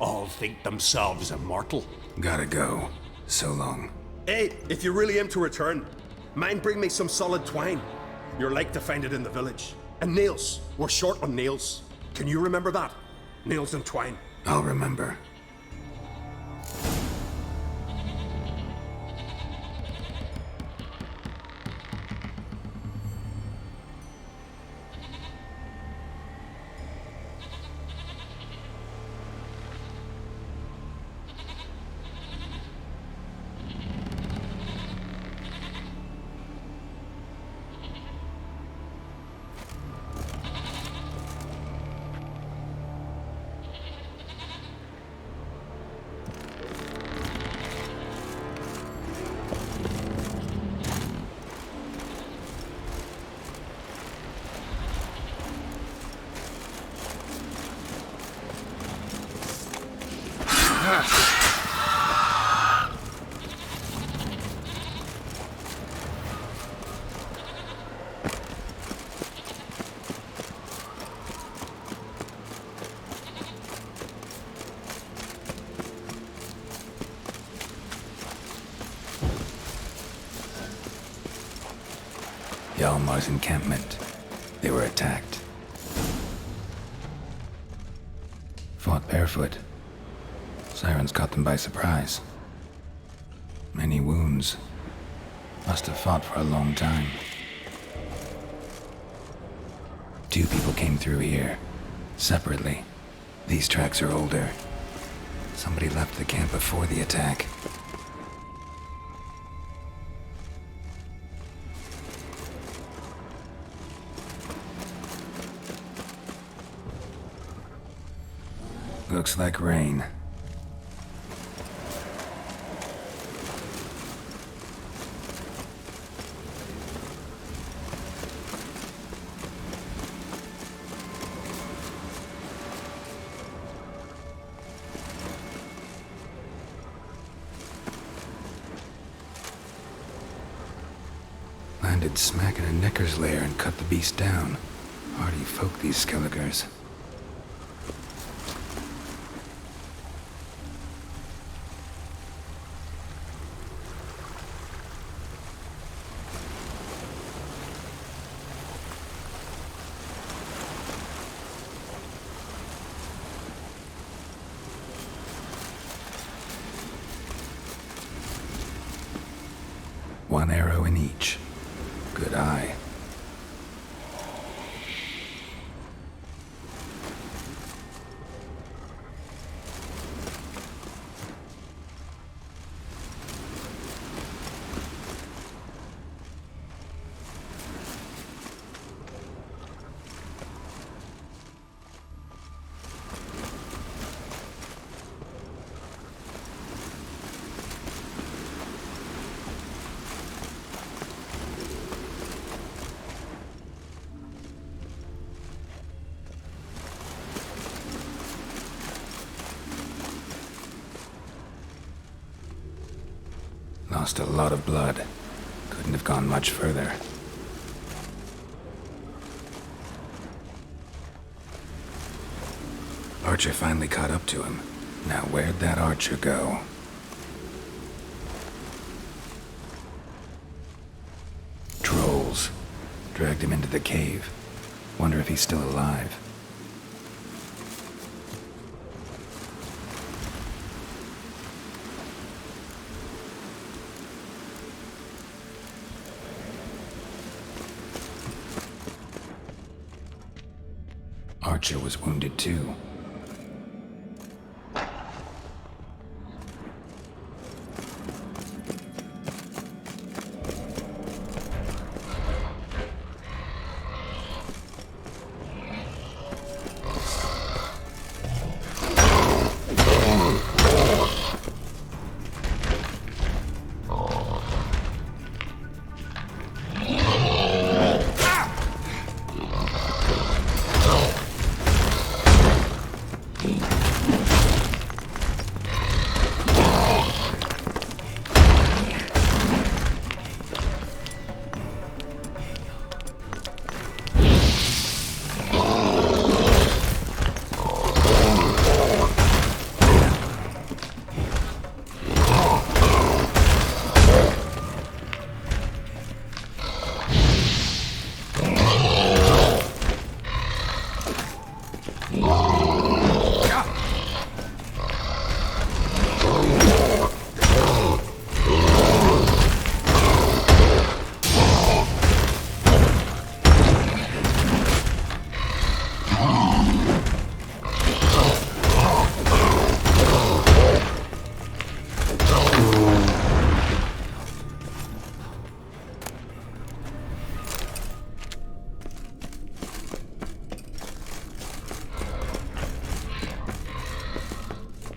All think themselves immortal. Gotta go. So long. Hey, if you really aim to return, mind bring me some solid twine. You're like to find it in the village. And nails. We're short on nails. Can you remember that? Nails and twine. I'll remember. Hjalmar's encampment. They were attacked. Fought barefoot. Sirens caught them by surprise. Many wounds. Must have fought for a long time. 2 people came through here, separately. These tracks are older. Somebody left the camp before the attack. Looks like rain. Landed smack in a Necker's lair and cut the beast down. Hardy folk, these Skelligers. one arrow in each. Good eye. Lost a lot of blood. Couldn't have gone much further. Archer finally caught up to him. Now where'd that archer go? Trolls. Dragged him into the cave. Wonder if he's still alive. Archer was wounded too.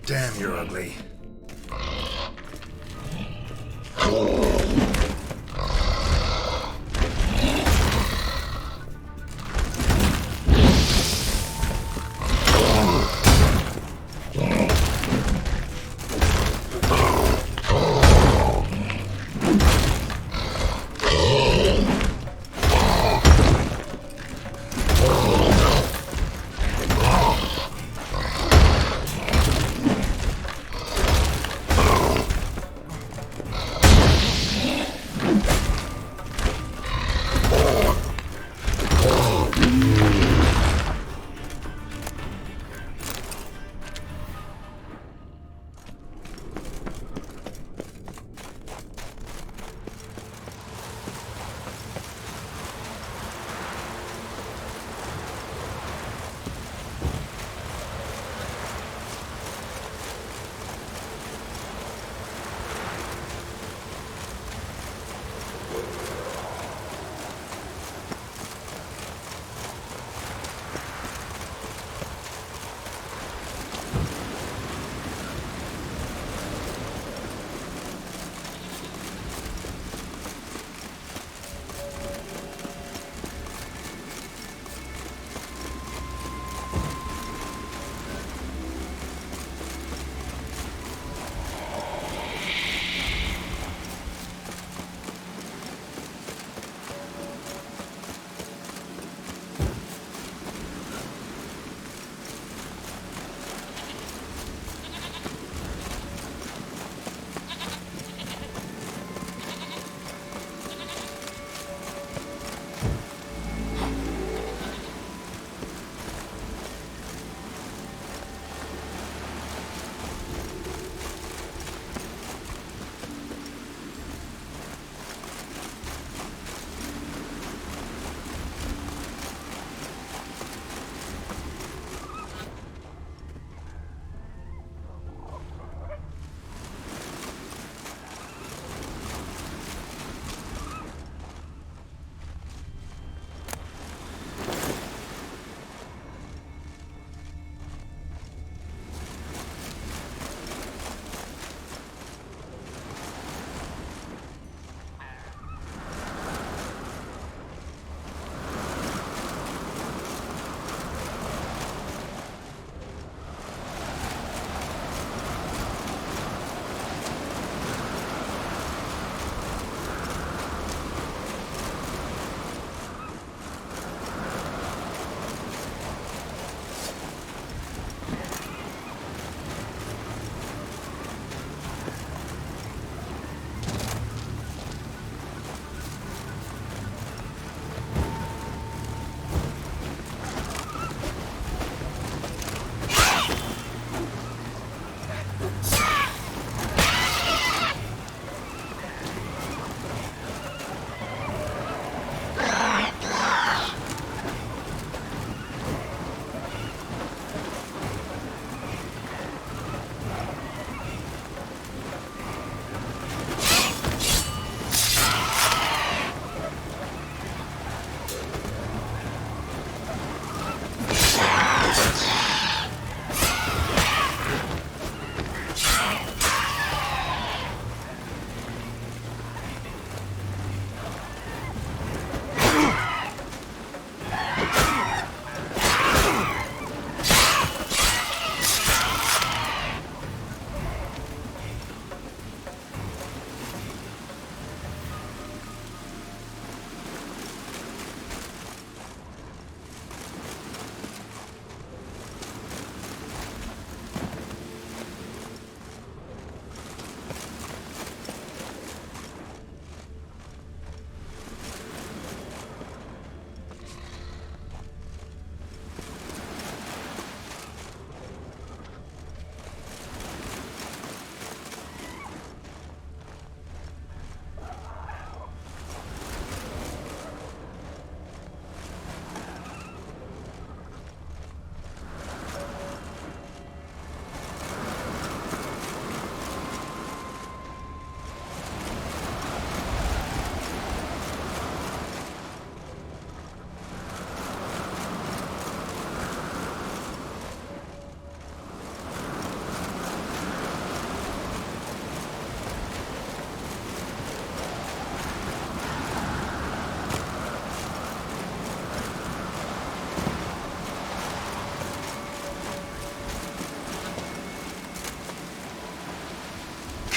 Damn, you're ugly.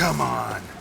Come on.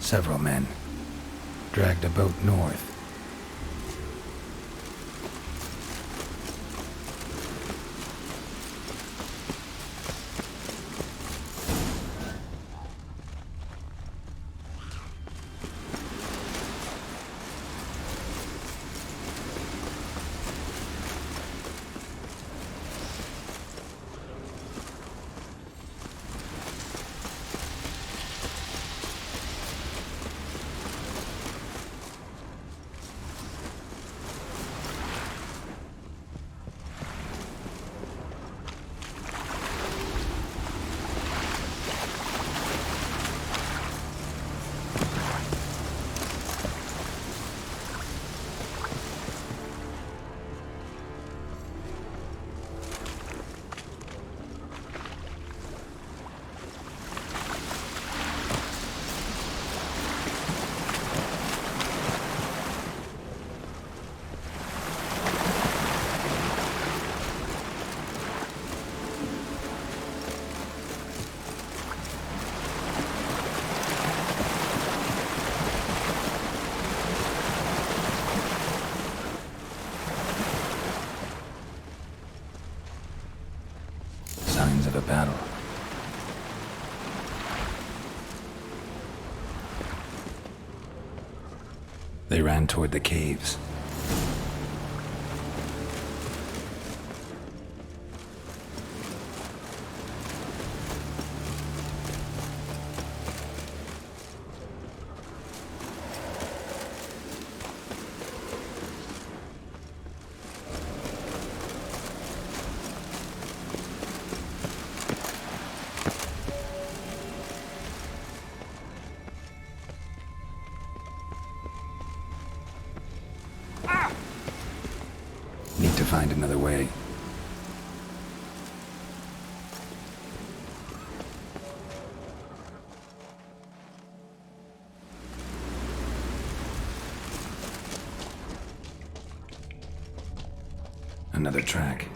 Several men. Dragged a boat north. Signs of a battle. They ran toward the caves. Need to find another way. Another track.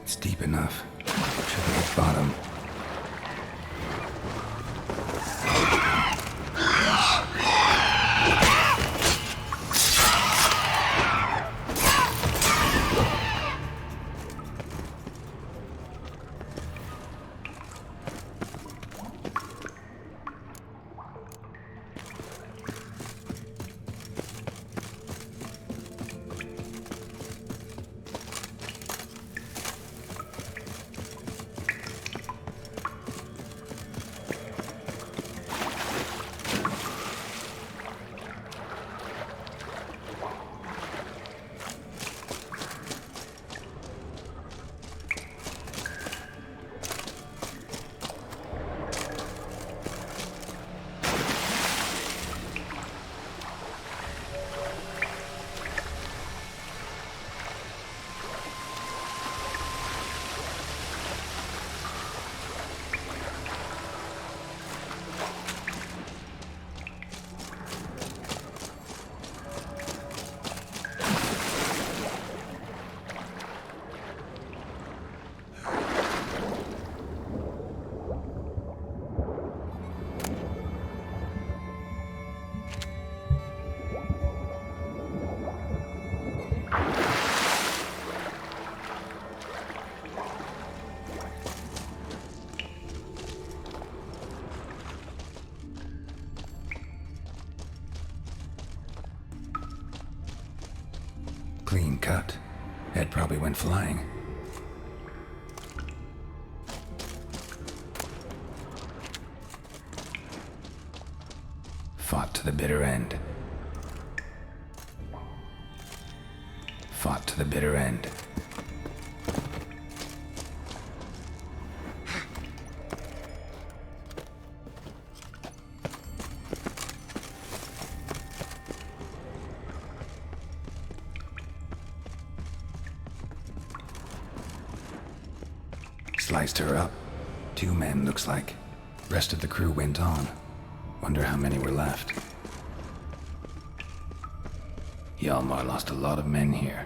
It's deep enough. Should be at bottom. Clean cut. Head probably went flying. Fought to the bitter end. Fought to the bitter end. Sliced her up. 2 men, looks like. Rest of the crew went on. Wonder how many were left. Hjalmar lost a lot of men here.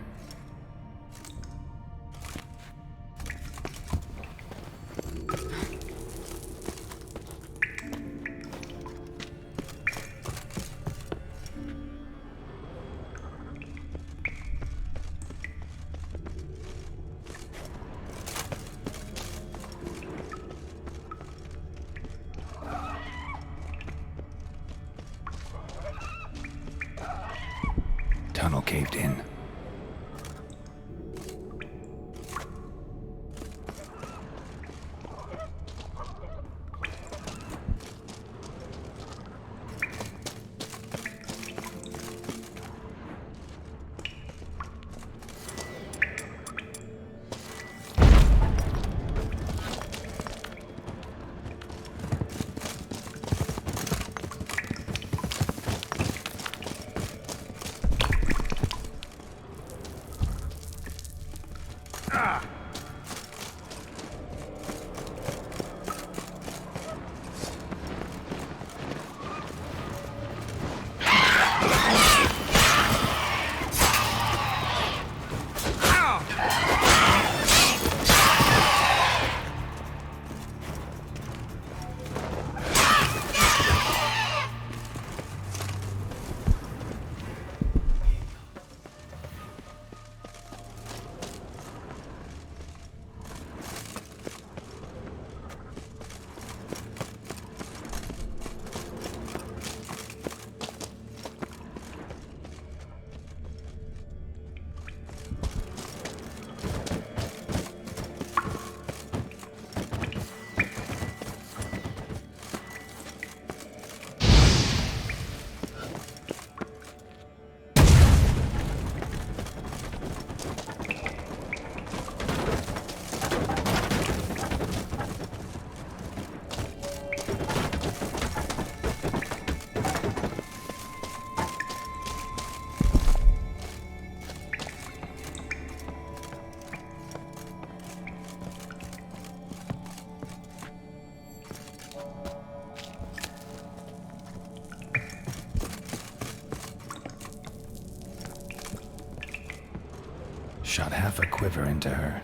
tunnel caved in. Shot half a quiver into her.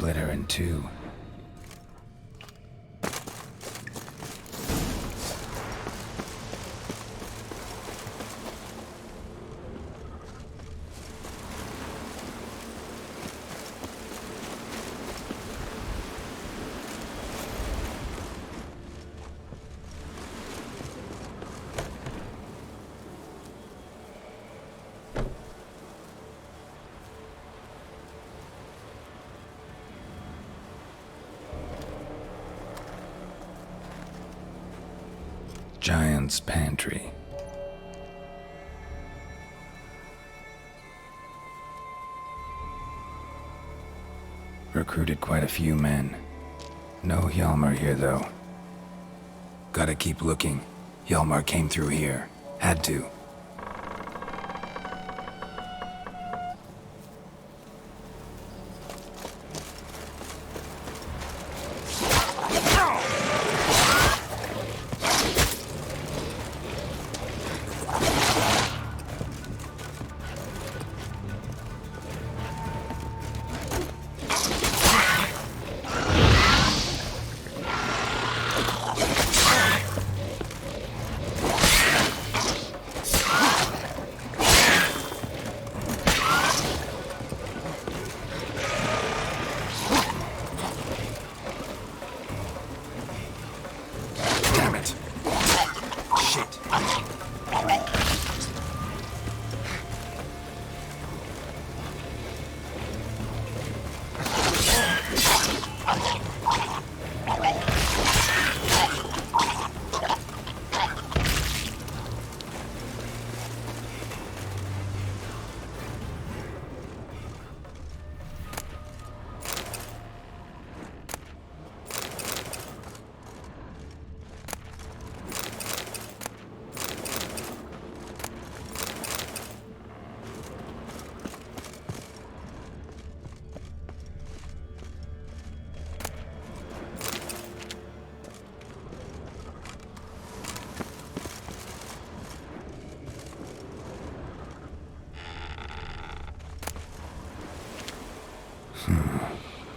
split her in two. Giant's Pantry. Recruited quite a few men. No Hjalmar here, though. Gotta keep looking. Hjalmar came through here. Had to.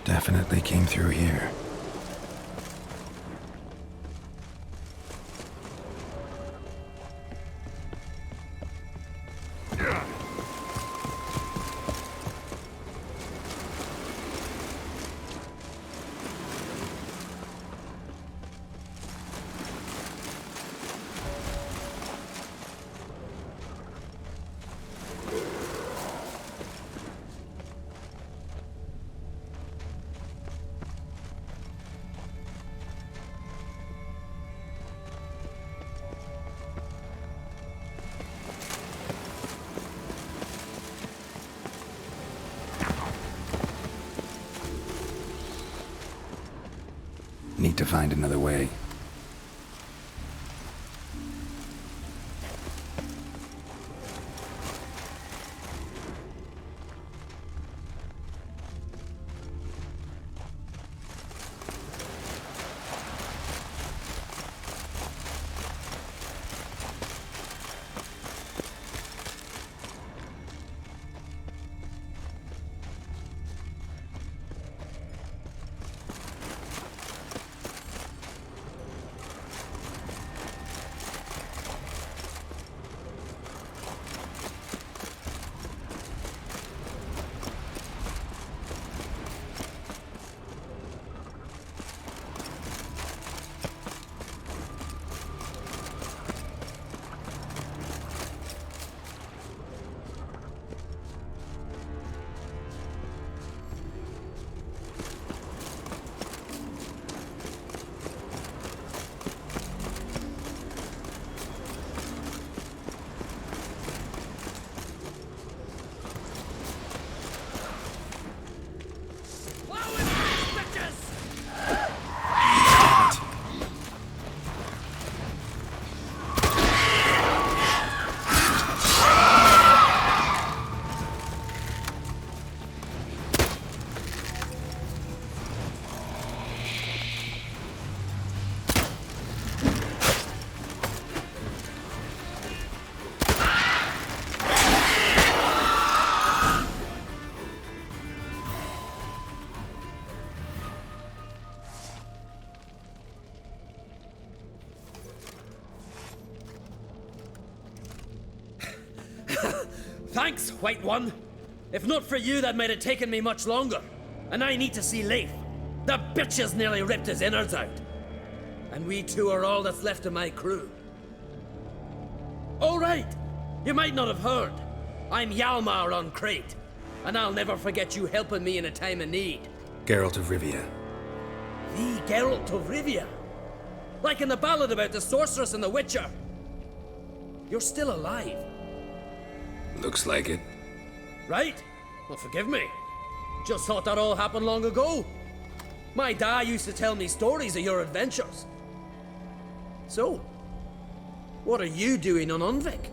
Definitely came through here. Need to find another way. Thanks, White One. If not for you, that might have taken me much longer. And I need to see Leif. The bitch has nearly ripped his innards out. And we two are all that's left of my crew. All right. You might not have heard. I'm Hjalmar on Crete. And I'll never forget you helping me in a time of need. Geralt of Rivia. The Geralt of Rivia. Like in the ballad about the sorceress and the witcher. You're still alive. Looks like it. Right? Well, forgive me. Just thought that all happened long ago. My dad used to tell me stories of your adventures. So, what are you doing on Unvik?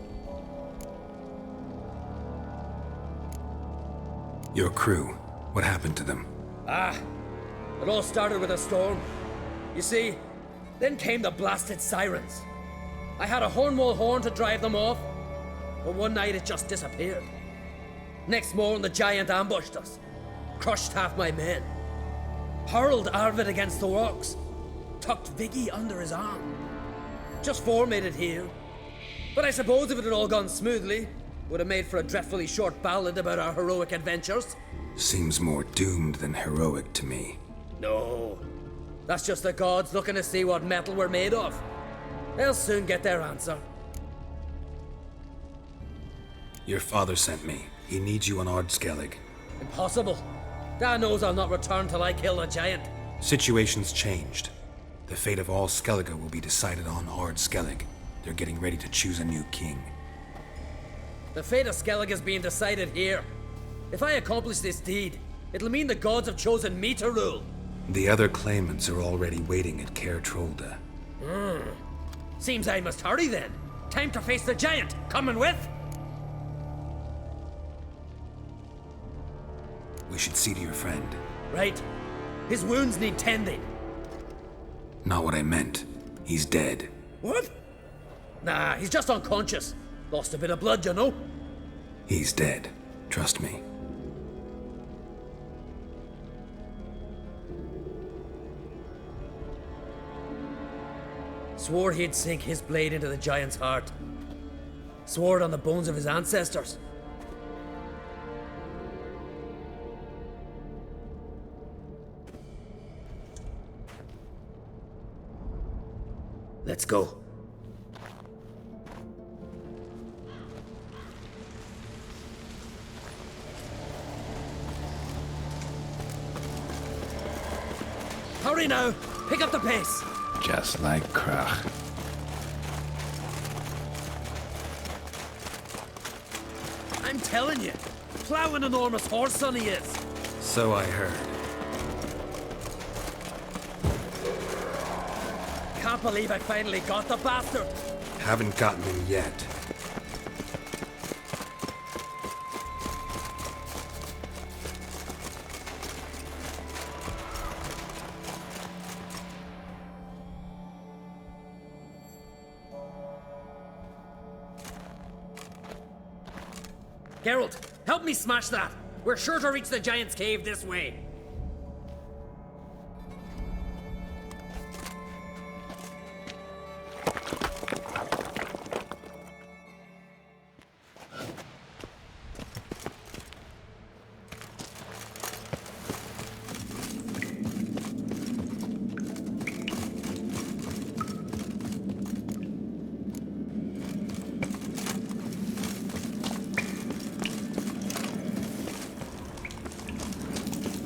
Your crew. What happened to them? It all started with a storm. You see, then came the blasted sirens. I had a Hornwall horn to drive them off, but one night it just disappeared. Next morning the giant ambushed us, crushed half my men, hurled Arvid against the rocks, tucked Viggy under his arm. Just four made it here. But I suppose if it had all gone smoothly, would have made for a dreadfully short ballad about our heroic adventures. Seems more doomed than heroic to me. No. That's just the gods looking to see what metal we're made of. They'll soon get their answer. Your father sent me. He needs you on Ardskellig. Impossible. Dad knows I'll not return till I kill the giant. Situation's changed. The fate of all Skellige will be decided on Ardskellig. They're getting ready to choose a new king. The fate of Skellig is being decided here. If I accomplish this deed, it'll mean the gods have chosen me to rule. The other claimants are already waiting at Caer Trolda. Seems I must hurry then. Time to face the giant. Coming with? We should see to your friend. Right. His wounds need tending. Not what I meant. He's dead. What? Nah, he's just unconscious. Lost a bit of blood, you know. He's dead. Trust me. Swore he'd sink his blade into the giant's heart. Swore it on the bones of his ancestors. Let's go. Hurry now! Pick up the pace! Just like Krach. I'm telling you, plow an enormous horse son he is. So I heard. Can't believe I finally got the bastard. Haven't gotten him yet. Geralt, help me smash that. We're sure to reach the giant's cave this way.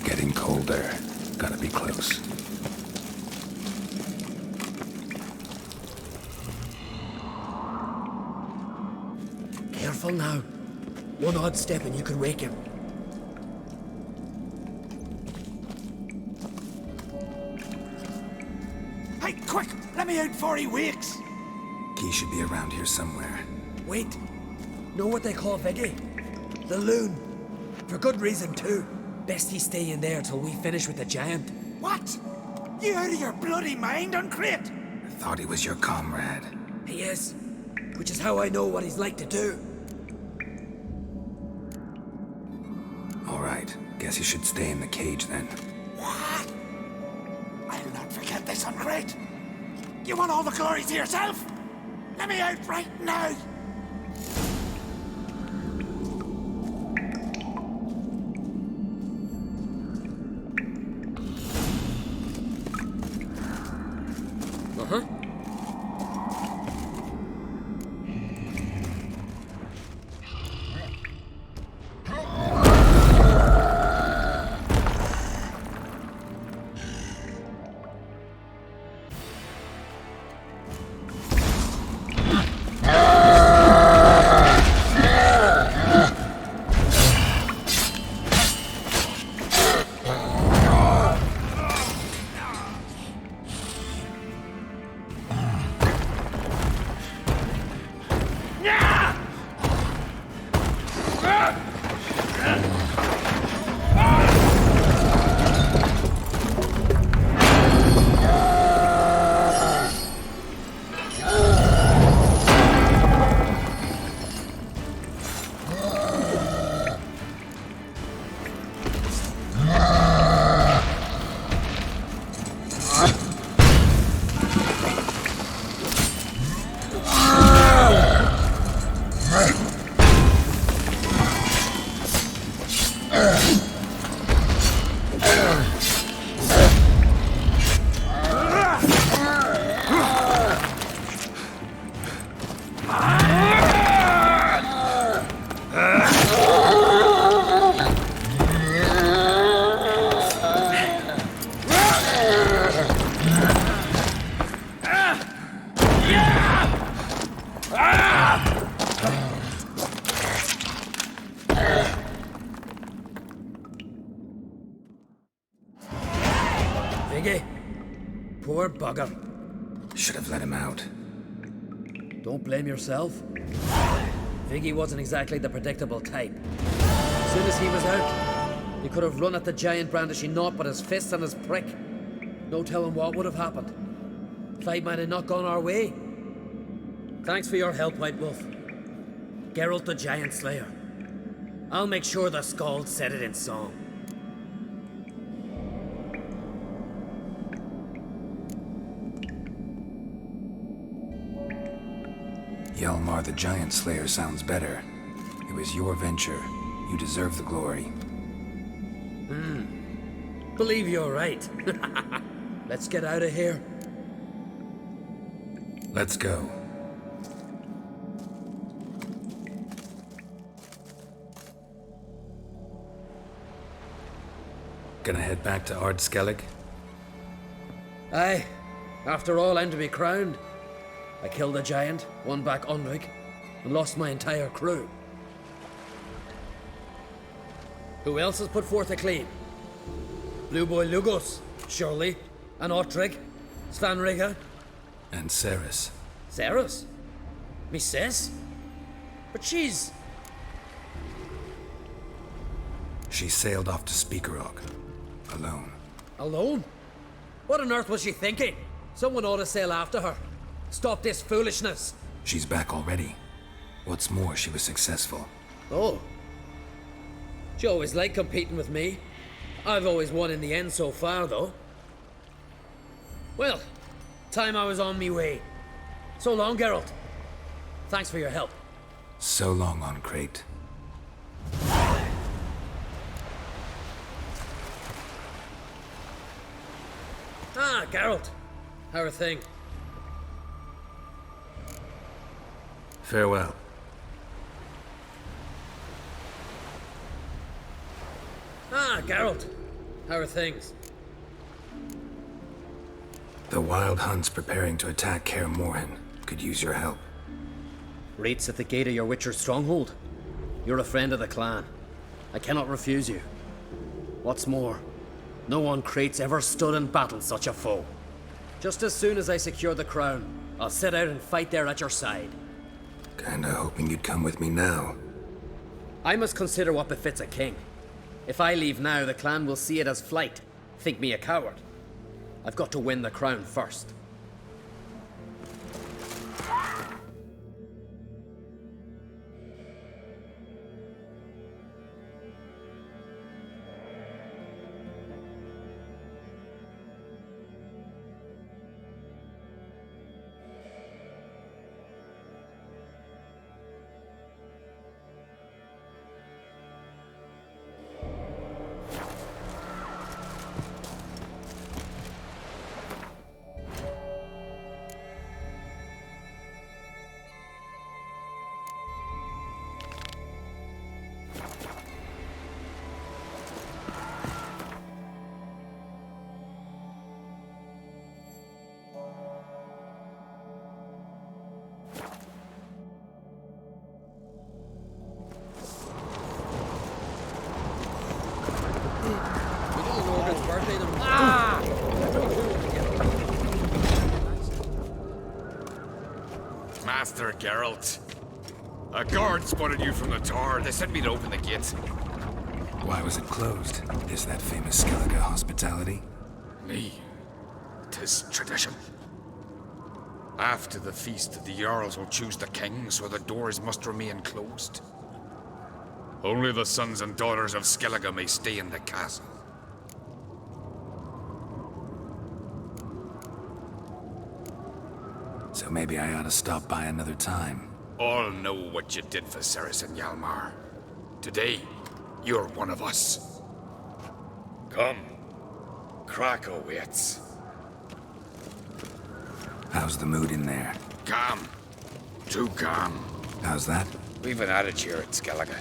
Getting colder. Gotta be close. Careful now. One odd step and you can wake him. Hey, quick! Let me out before he wakes! Key should be around here somewhere. Wait. Know what they call Viggy? The loon. For good reason, too. Best he stay in there till we finish with the giant. What? You out of your bloody mind on Crete? I thought he was your comrade. He is. Which is how I know what he's like to do. All right. Guess you should stay in the cage then. What? I'll not forget this on Crete. You want all the glory to yourself? Let me out right now! bugger. Should have let him out. Don't blame yourself. Viggy wasn't exactly the predictable type. As soon as he was out, he could have run at the giant brandishing naught but his fists and his prick. No telling what would have happened. Fight might have not gone our way. Thanks for your help, White Wolf. Geralt the Giant Slayer. I'll make sure the Skald said it in song. Hjalmar the Giant Slayer sounds better. It was your venture. You deserve the glory. Believe you're right. Let's get out of here. Let's go. Gonna head back to Ardskellig? Aye. After all, I'm to be crowned. I killed a giant, won back Unrig, and lost my entire crew. Who else has put forth a claim? Blue Boy Lugos, surely, and Ottrig, Svanrigga. And Ceres. Ceres? Me sis? But she's... She sailed off to Speakerog. Alone. Alone? What on earth was she thinking? Someone ought to sail after her. Stop this foolishness. She's back already. What's more, she was successful. Oh. She always liked competing with me. I've always won in the end so far, though. Well, time I was on me way. So long, Geralt. Thanks for your help. So long on Crate. Ah, Geralt. How are things? Farewell. Ah, Geralt. How are things? The Wild Hunt's preparing to attack Kaer Morhen. Could use your help. Raid's at the gate of your Witcher's stronghold. You're a friend of the clan. I cannot refuse you. What's more, no one Crate's ever stood in battle such a foe. Just as soon as I secure the crown, I'll set out and fight there at your side. Kinda hoping you'd come with me now. I must consider what befits a king. If I leave now, the clan will see it as flight, think me a coward. I've got to win the crown first. Master Geralt. A guard spotted you from the tower. They sent me to open the gate. Why was it closed? Is that famous Skellige hospitality? Me. 'Tis tradition. After the feast, the Jarls will choose the king, so the doors must remain closed. Only the sons and daughters of Skellige may stay in the castle. So maybe I ought to stop by another time. All know what you did for Ceres and Hjalmar. Today, you're one of us. Come. Krakow waits. How's the mood in there? Calm. Too calm. How's that? We've an adage here at Skellige.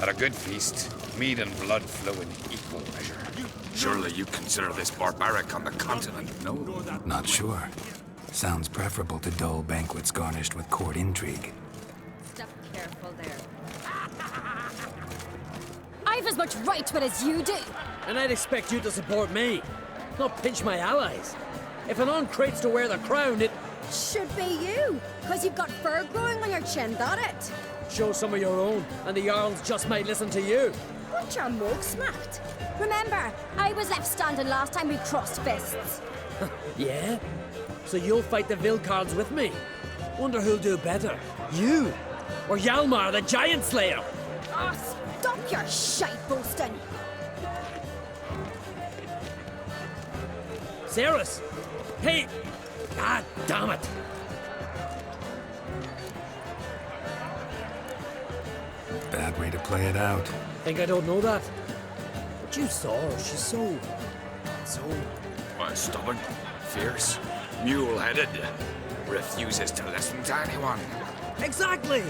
At a good feast, mead and blood flow in equal measure. Surely you consider this barbaric on the continent, no? Not sure. Sounds preferable to dull banquets garnished with court intrigue. Step careful there. I've as much right to it as you do. And I'd expect you to support me, not pinch my allies. If an uncrate's to wear the crown, it Should be you, because you've got fur growing on your chin, that it? shows some of your own, and the Jarls just might listen to you. What your mug smacked? Remember, I was left standing last time we crossed fists. Yeah? So you'll fight the Vilcards with me? Wonder who'll do better, you or Hjalmar, the Giant Slayer? Oh, stop your shite boasting. Cerys! Hey! Ah, damn it! Bad way to play it out. Think I don't know that? But you saw her, she's so... Well, stubborn, fierce, mule-headed. Refuses to listen to anyone. Exactly!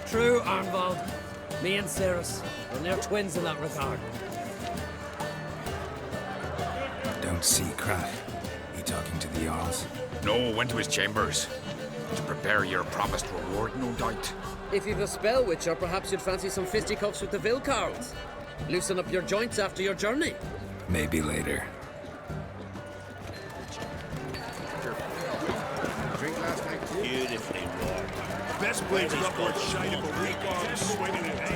True, Arnvald. Me and Cerys, we're near twins in that regard. Don't see Crack. You talking to the Jarls? No, went to his chambers. To prepare your promised reward, no doubt. If you've a spell, Witcher, perhaps you'd fancy some fisticuffs with the Vilcards. Loosen up your joints after your journey. Maybe later. Beautifully warm. Best blades are up worth shite if a week on swinging it, eh?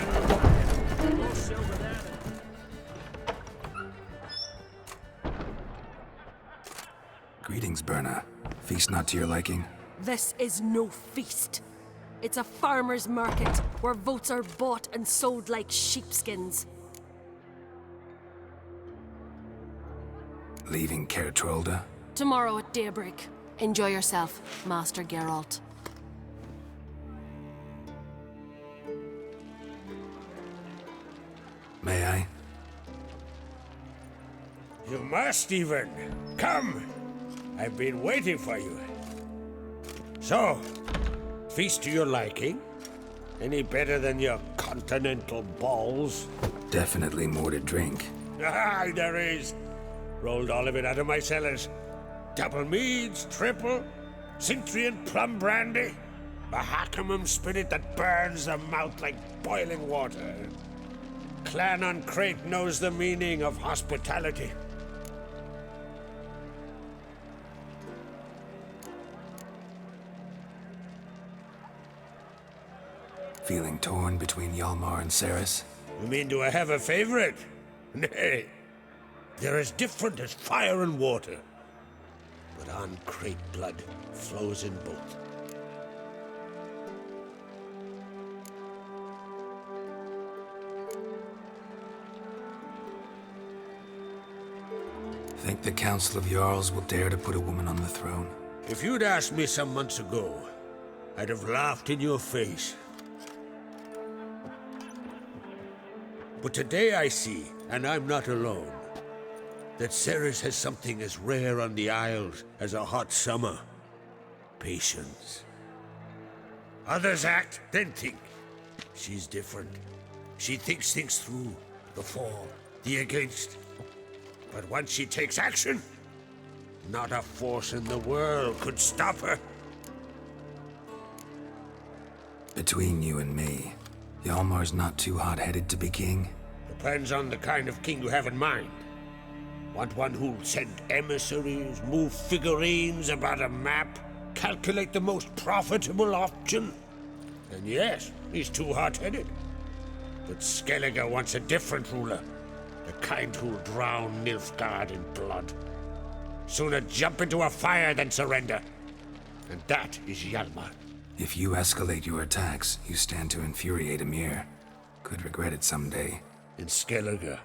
Greetings, Berna. Feast not to your liking? This is no feast. It's a farmer's market where votes are bought and sold like sheepskins. Leaving Caer Trolda? Tomorrow at daybreak. Enjoy yourself, Master Geralt. May I? You must, even. Come! I've been waiting for you. So, feast to your liking? Any better than your continental balls? Definitely more to drink. Aye, there is. Rolled all of it out of my cellars. Double meads, triple, Cintrian plum brandy, a Hackamum spirit that burns the mouth like boiling water. Clan on Crate knows the meaning of hospitality. Feeling torn between Hjalmar and Cerys? You mean, do I have a favorite? Nay. They're as different as fire and water. But on Crate blood flows in both. Think the Council of Jarls will dare to put a woman on the throne? If you'd asked me some months ago, I'd have laughed in your face. But today I see, and I'm not alone, that Cerys has something as rare on the Isles as a hot summer. Patience. Others act, then think. She's different. She thinks things through. The for, the against. But once she takes action, not a force in the world could stop her. Between you and me, Hjalmar's not too hot-headed to be king? Depends on the kind of king you have in mind. Want one who'll send emissaries, move figurines about a map, calculate the most profitable option? And yes, he's too hot-headed. But Skellige wants a different ruler. The kind who'll drown Nilfgaard in blood. Sooner jump into a fire than surrender. And that is Hjalmar. If you escalate your attacks, you stand to infuriate Emir. Could regret it someday. In Skellige,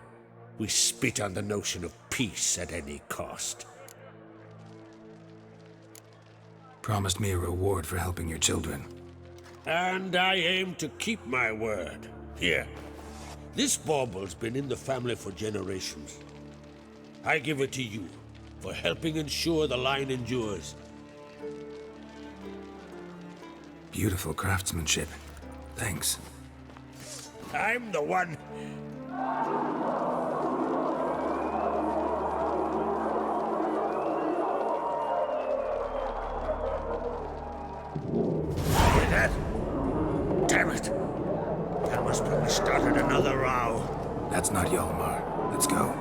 we spit on the notion of peace at any cost. Promised me a reward for helping your children. And I aim to keep my word. Here. This bauble's been in the family for generations. I give it to you for helping ensure the line endures. Beautiful craftsmanship. Thanks. I'm the one. Hear that? Damn it! That must probably started another row. That's not Yalmar. Let's go.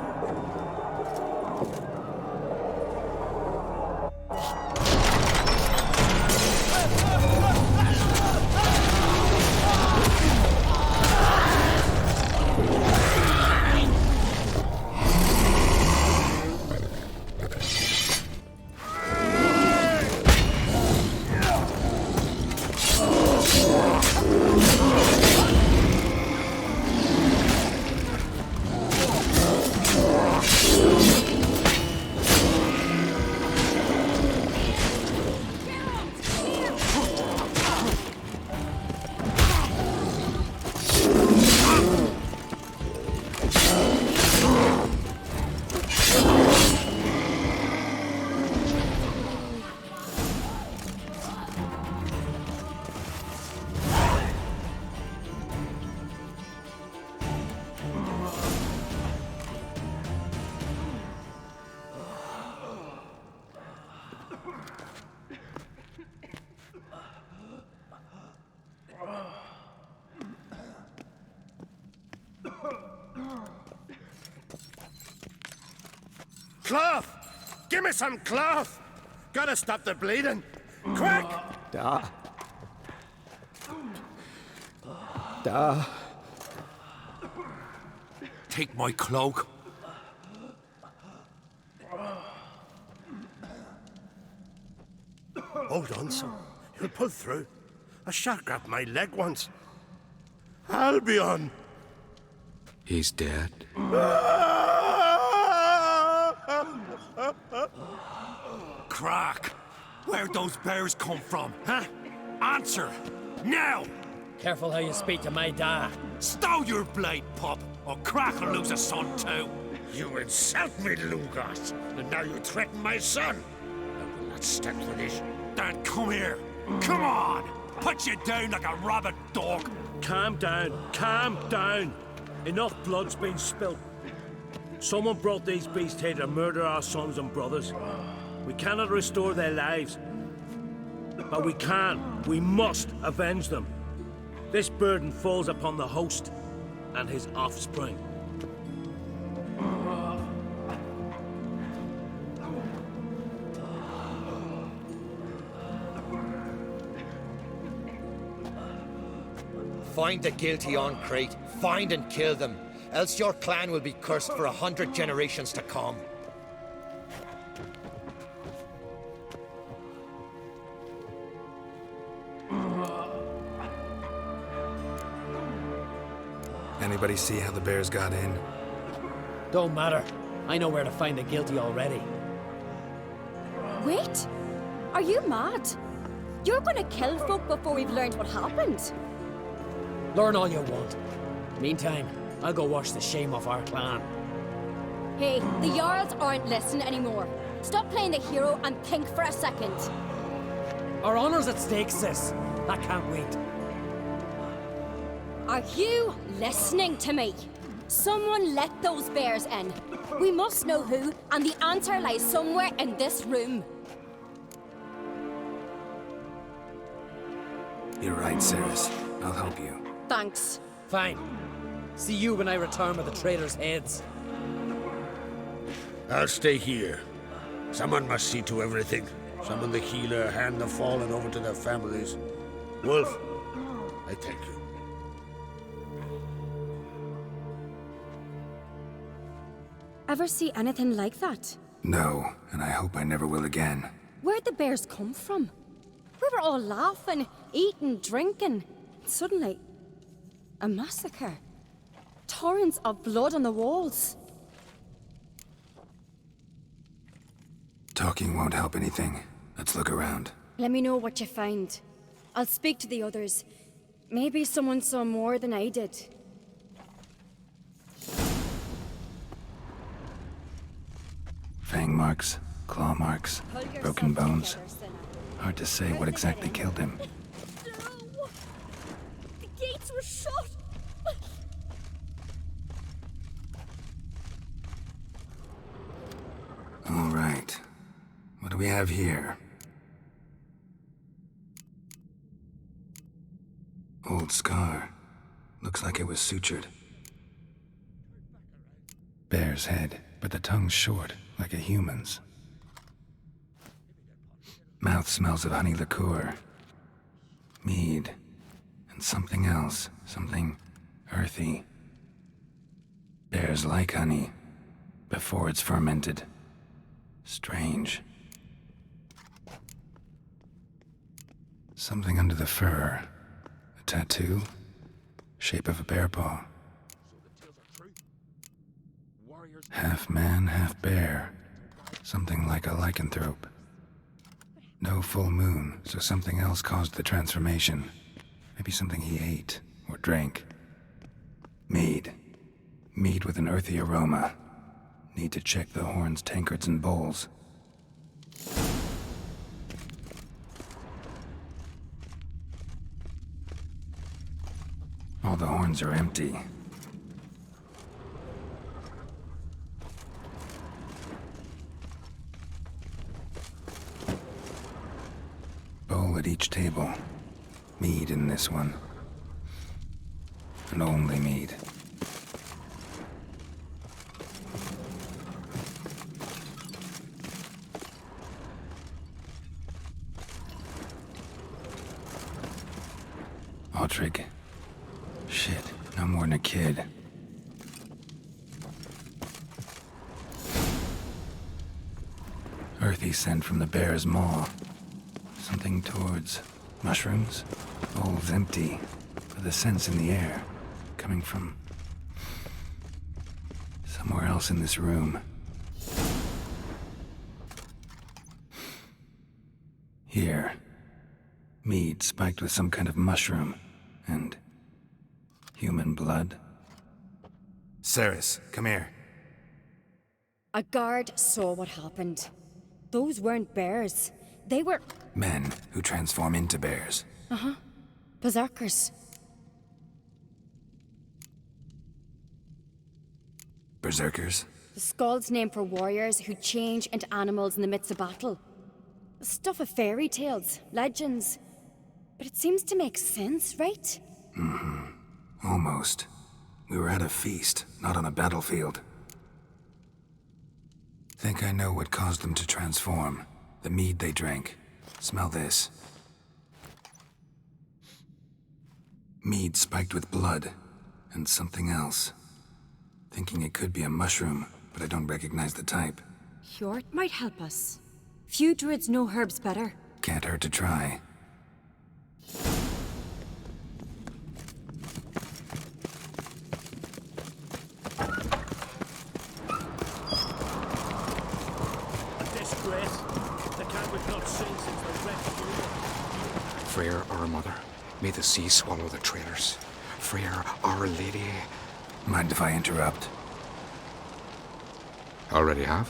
Cloth! Give me some cloth! Gotta stop the bleeding! Quick! Da. Da. Take my cloak. Hold on, son. You'll pull through. A shark grabbed my leg once. Albion! He's dead. Crack! Where'd those bears come from, huh? Answer! Now! Careful how you speak to my da. Stow your blade, pup, or Crack will lose a son too. You insult me, Lugas, and now you threaten my son. I will not stand for this. Dan, come here. Come on! Put you down like a rabid dog. Calm down. Calm down. Enough blood's been spilled. Someone brought these beasts here to murder our sons and brothers. We cannot restore their lives. But we can. We must avenge them. This burden falls upon the host and his offspring. Find the guilty on Crete. Find and kill them. Else your clan will be cursed for 100 generations to come. Anybody see how the bears got in? Don't matter. I know where to find the guilty already. Wait! Are you mad? You're gonna kill folk before we've learned what happened. Learn all you want. Meantime, I'll go wash the shame off our clan. Hey, the Jarls aren't listening anymore. Stop playing the hero and think for a second. Our honor's at stake, sis. That can't wait. Are you listening to me? Someone let those bears in. We must know who, and the answer lies somewhere in this room. You're right, Ceres. I'll help you. Thanks. Fine. See you when I return with the traitors' heads. I'll stay here. Someone must see to everything. Summon the healer, hand the fallen over to their families. Wolf, I thank you. Ever see anything like that? No, and I hope I never will again. Where'd the bears come from? We were all laughing, eating, drinking. Suddenly, a massacre. Torrents of blood on the walls. Talking won't help anything. Let's look around. Let me know what you find. I'll speak to the others. Maybe someone saw more than I did. Fang marks, claw marks, broken bones. Hard to say what exactly killed him. The gates were shut. All right. What do we have here? Old scar. Looks like it was sutured. Bear's head, but the tongue's short, like a human's. Mouth smells of honey liqueur, mead, and something else, something earthy. Bears like honey, before it's fermented. Strange. Something under the fur. A tattoo? Shape of a bear paw. Half man, half bear. Something like a lycanthrope. No full moon, so something else caused the transformation. Maybe something he ate or drank. Mead. Mead with an earthy aroma. Need to check the horns, tankards, and bowls. All the horns are empty. Bowl at each table. Mead in this one. And only mead. Aldrich. Shit, no more than a kid. Earthy scent from the bear's maw. Something towards mushrooms. Bowl's empty, but the scent's in the air. Coming from somewhere else in this room. Here. Mead spiked with some kind of mushroom. And human blood. Ceres, come here. A guard saw what happened. Those weren't bears. They were... Men who transform into bears. Uh-huh. Berserkers. Berserkers? The Skald's name for warriors who change into animals in the midst of battle. Stuff of fairy tales, legends. But it seems to make sense, right? Mm-hmm. Almost. We were at a feast, not on a battlefield. Think I know what caused them to transform. The mead they drank. Smell this. Mead spiked with blood. And something else. Thinking it could be a mushroom, but I don't recognize the type. Hjort might help us. Few druids know herbs better. Can't hurt to try. Freyr, our mother, may the sea swallow the traitors. Freyr, our lady. Mind if I interrupt? Already have?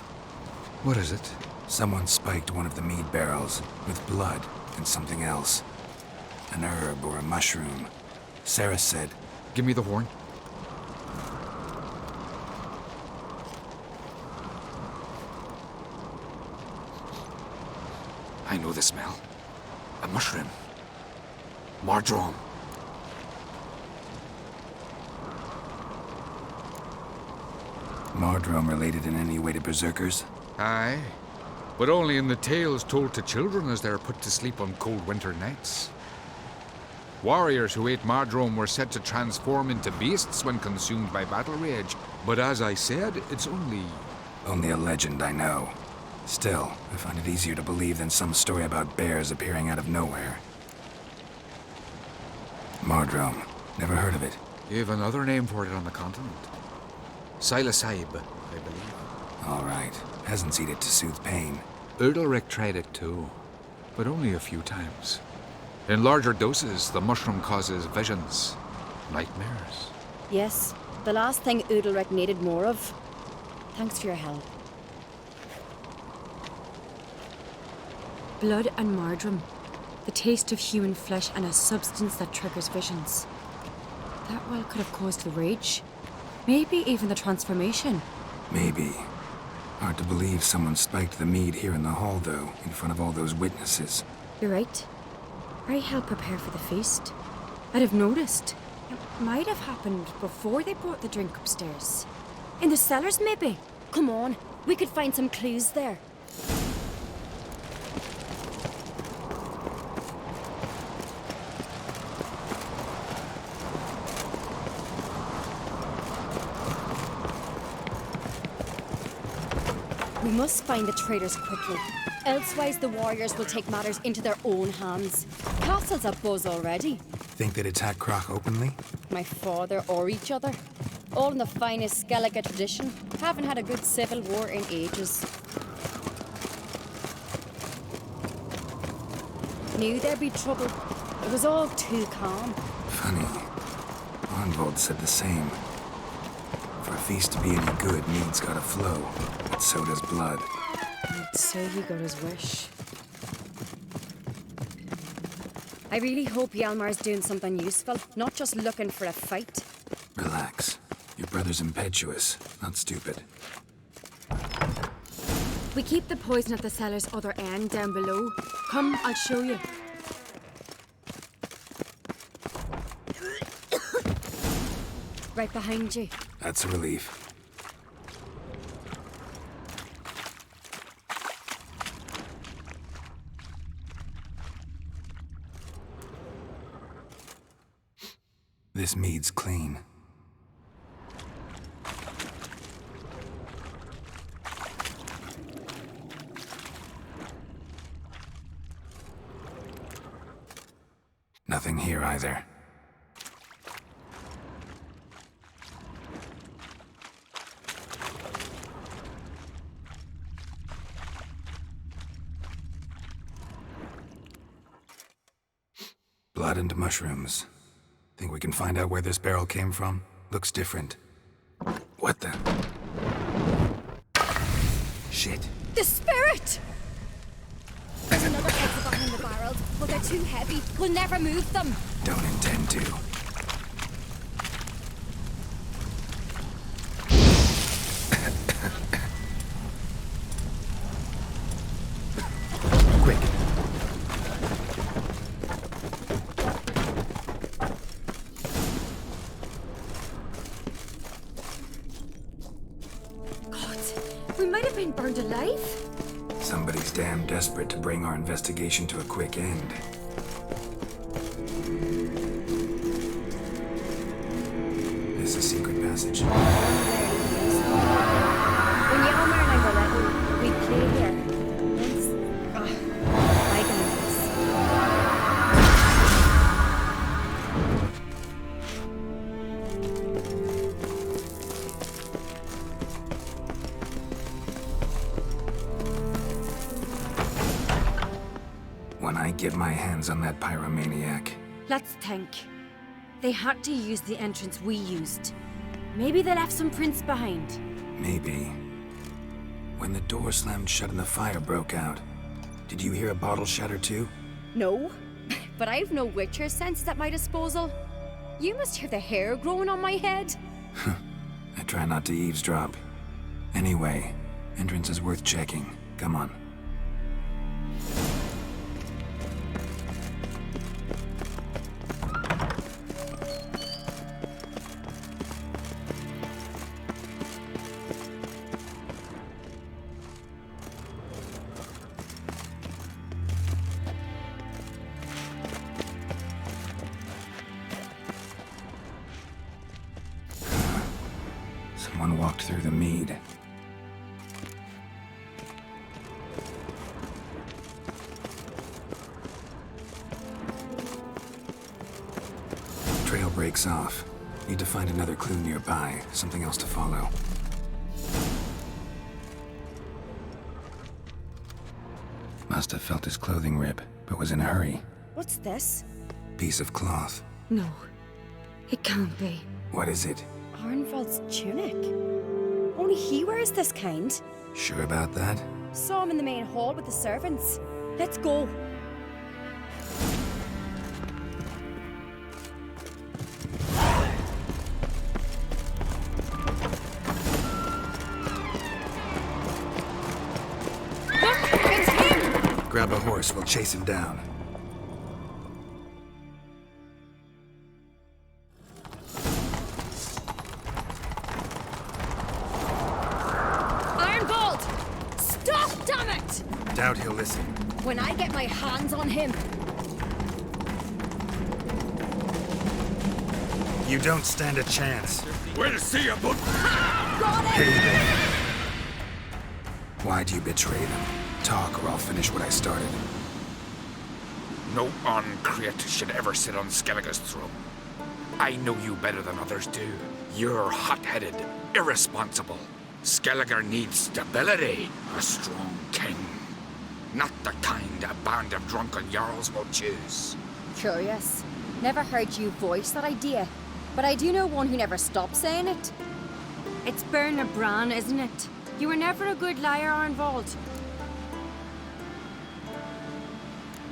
What is it? Someone spiked one of the mead barrels with blood and something else. An herb or a mushroom. Sarah said... Give me the horn. I know the smell. A mushroom. Mardrome. Mardrome related in any way to berserkers? Aye, but only in the tales told to children as they're put to sleep on cold winter nights. Warriors who ate Mardrome were said to transform into beasts when consumed by battle rage, but as I said, it's only... Only a legend, I know. Still, I find it easier to believe than some story about bears appearing out of nowhere. Mardrome. Never heard of it. You have another name for it on the continent. Silasaib, I believe. All right. Peasants eat it to soothe pain. Udalric tried it too, but only a few times. In larger doses, the mushroom causes visions, nightmares. Yes, the last thing Udalric needed more of. Thanks for your help. Blood and Mardrome. The taste of human flesh and a substance that triggers visions. That well could have caused the rage. Maybe even the transformation. Maybe. Hard to believe someone spiked the mead here in the hall, though, in front of all those witnesses. You're right. I helped prepare for the feast. I'd have noticed. It might have happened before they brought the drink upstairs. In the cellars, maybe? Come on, we could find some clues there. We must find the traitors quickly. Elsewise, the warriors will take matters into their own hands. Castle's a buzz already. Think they'd attack Croc openly? My father or each other. All in the finest Skellige tradition. Haven't had a good civil war in ages. Knew there'd be trouble. It was all too calm. Funny. Arnvold said the same. For a feast to be any good, mead's gotta flow. But so does blood. I'd say he got his wish. I really hope Hjalmar's doing something useful, not just looking for a fight. Relax. Your brother's impetuous, not stupid. We keep the poison at the cellar's other end down below. Come, I'll show you. Right behind you. That's a relief. This mead's clean. Nothing here either. Blood and mushrooms. Think we can find out where this barrel came from? Looks different. What the? Shit. The spirit! There's another exit behind the barrels, but they're too heavy. We'll never move them. Don't intend to. Quick. We might have been burned alive. Somebody's damn desperate to bring our investigation to a quick end. This is a secret passage. When Hjalmar and I were little, we'd play here. When I get my hands on that pyromaniac. Let's think. They had to use the entrance we used. Maybe they left some prints behind. Maybe. When the door slammed shut and the fire broke out, did you hear a bottle shatter too? No, but I've no Witcher sense at my disposal. You must hear the hair growing on my head. I try not to eavesdrop. Anyway, entrance is worth checking. Come on. Someone walked through the mead. Trail breaks off. Need to find another clue nearby, something else to follow. Must have felt his clothing rip, but was in a hurry. What's this? Piece of cloth. No, it can't be. What is it? Arnvold's tunic. Only he wears this kind. Sure about that? Saw him in the main hall with the servants. Let's go. Look, it's him! Grab a horse, we'll chase him down. doubt he'll listen. When I get my hands on him. You don't stand a chance. We'll see you, but... Got it! Why do you betray them? Talk, or I'll finish what I started. No uncreate should ever sit on Skellige's throne. I know you better than others do. You're hot-headed, irresponsible. Skellige needs stability, a strong king. Not the kind a band of drunken jarls will choose. Curious. Never heard you voice that idea, but I do know one who never stops saying it. It's Bernard Bran, isn't it? You were never a good liar, Arnvald.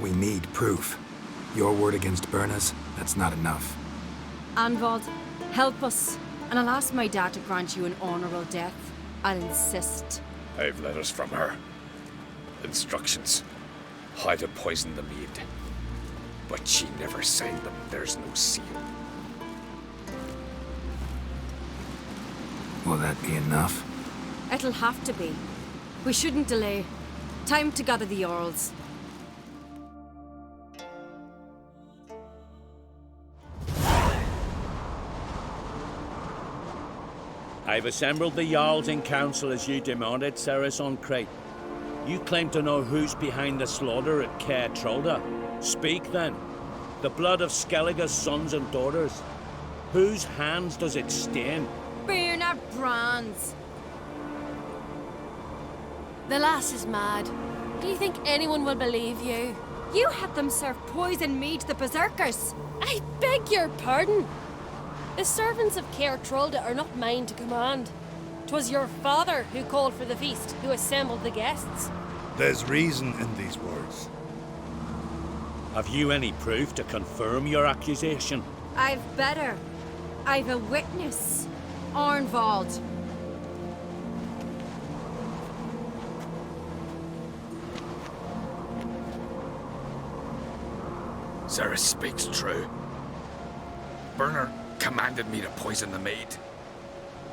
We need proof. Your word against Berna's, that's not enough. Arnvald, help us, and I'll ask my dad to grant you an honorable death. I'll insist. I've letters from her. Instructions. How to poison the mead. But she never signed them. There's no seal. Will that be enough? It'll have to be. We shouldn't delay. Time to gather the Jarls. I've assembled the Jarls in council as you demanded, Ceres on Crate. You claim to know who's behind the slaughter at Caer Trolda. Speak then. The blood of Skellige's sons and daughters. Whose hands does it stain? Bernard Bran's. The lass is mad. Do you think anyone will believe you? You had them serve poison mead to the berserkers. I beg your pardon. The servants of Caer Trolda are not mine to command. 'Twas your father who called for the feast, who assembled the guests. There's reason in these words. Have you any proof to confirm your accusation? I've better. I've a witness. Arnvald. Ceres speaks true. Bernard commanded me to poison the maid.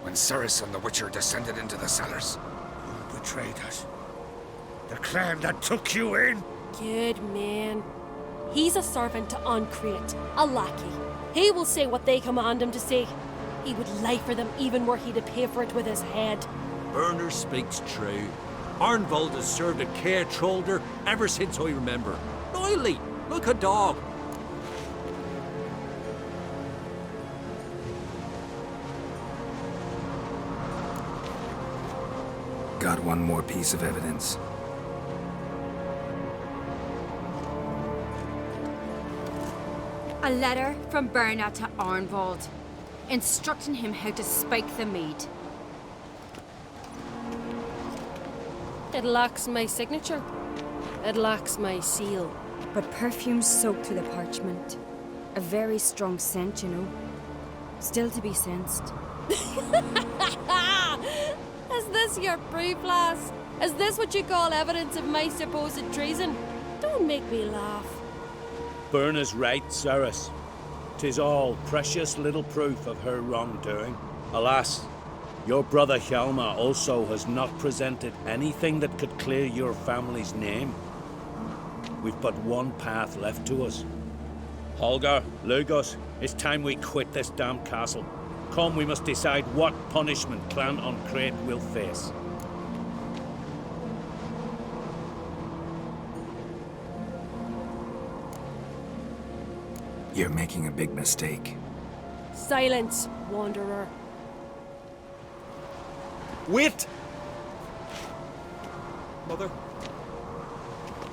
When Ceres and the Witcher descended into the cellars. You betrayed us. The clan that took you in. Good man. He's a servant to Ancreate, a lackey. He will say what they command him to say. He would lie for them even were he to pay for it with his head. Bernard speaks true. Arnvald has served at Caer Trolder ever since I remember. Loyally, like a dog. Got one more piece of evidence. A letter from Bernard to Arnvald, instructing him how to spike the mead. It lacks my signature. It lacks my seal. But perfume soaked through the parchment. A very strong scent, you know. Still to be sensed. Is this your proof, lass? Is this what you call evidence of my supposed treason? Don't make me laugh. Berna's right, Ceres. 'Tis all precious little proof of her wrongdoing. Alas, your brother Hjalmar also has not presented anything that could clear your family's name. We've but one path left to us. Holger, Lugos, it's time we quit this damn castle. Come, we must decide what punishment Clan Ancreate will face. You're making a big mistake. Silence, wanderer. Wait! Mother,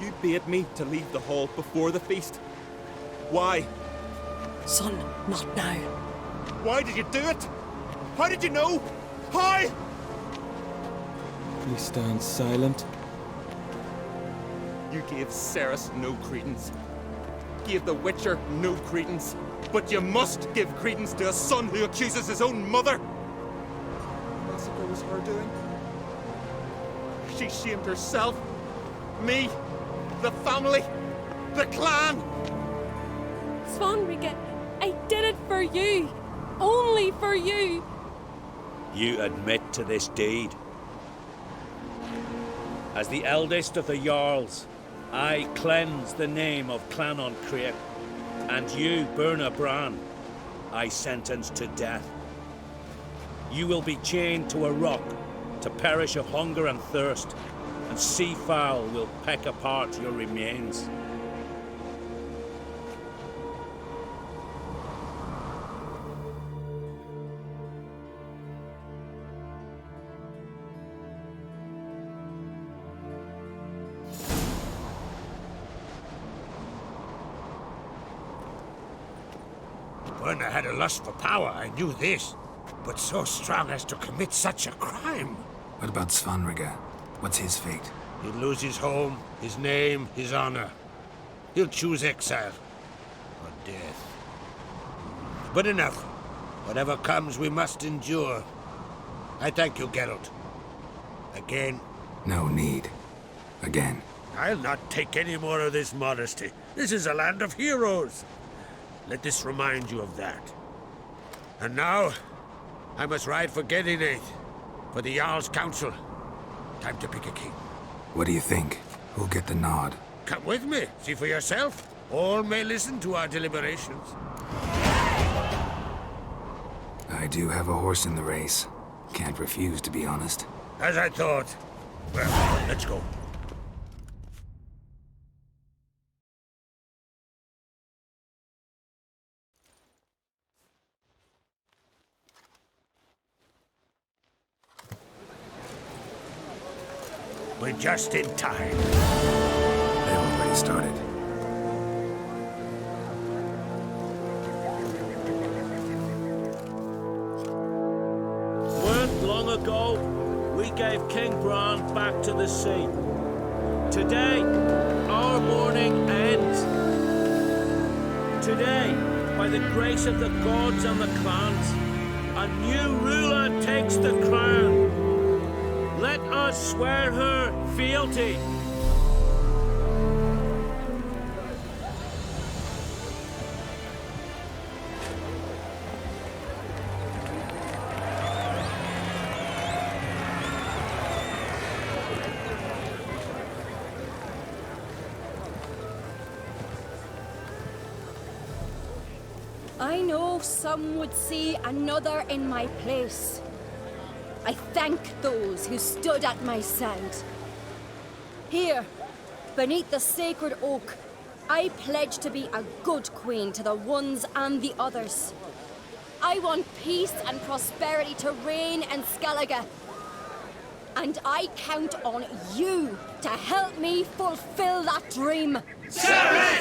you bade me to leave the hall before the feast. Why? Son, not now. Why did you do it? How did you know? How? You stand silent. You gave Ceres no credence. Gave the Witcher no credence. But you must give credence to a son who accuses his own mother. The massacre was her doing. She shamed herself. Me. The family. The clan. Svanrige, I did it for you. Only for you. You admit to this deed. As the eldest of the Jarls, I cleanse the name of Clan on Crete, and you, Burna Bran, I sentence to death. You will be chained to a rock to perish of hunger and thirst, and sea fowl will peck apart your remains. Burna had a lust for power, I knew this. But so strong as to commit such a crime. What about Svanrige? What's his fate? He'll lose his home, his name, his honor. He'll choose exile. Or death. But enough. Whatever comes, we must endure. I thank you, Geralt. Again. No need. Again. I'll not take any more of this modesty. This is a land of heroes. Let this remind you of that. And now, I must ride for Gedinath, for the Jarl's Council. Time to pick a king. What do you think? Who'll get the nod? Come with me, see for yourself. All may listen to our deliberations. I do have a horse in the race. Can't refuse, to be honest. As I thought. Well, let's go. We're just in time. They've already started. Weren't long ago, we gave King Bran back to the sea. Today, our mourning ends. Today, by the grace of the gods and the clans, a new ruler takes the crown. Let us swear her fealty. I know some would see another in my place. I thank those who stood at my side. Here, beneath the sacred oak, I pledge to be a good queen to the ones and the others. I want peace and prosperity to reign in Skellige. And I count on you to help me fulfill that dream. Sarah!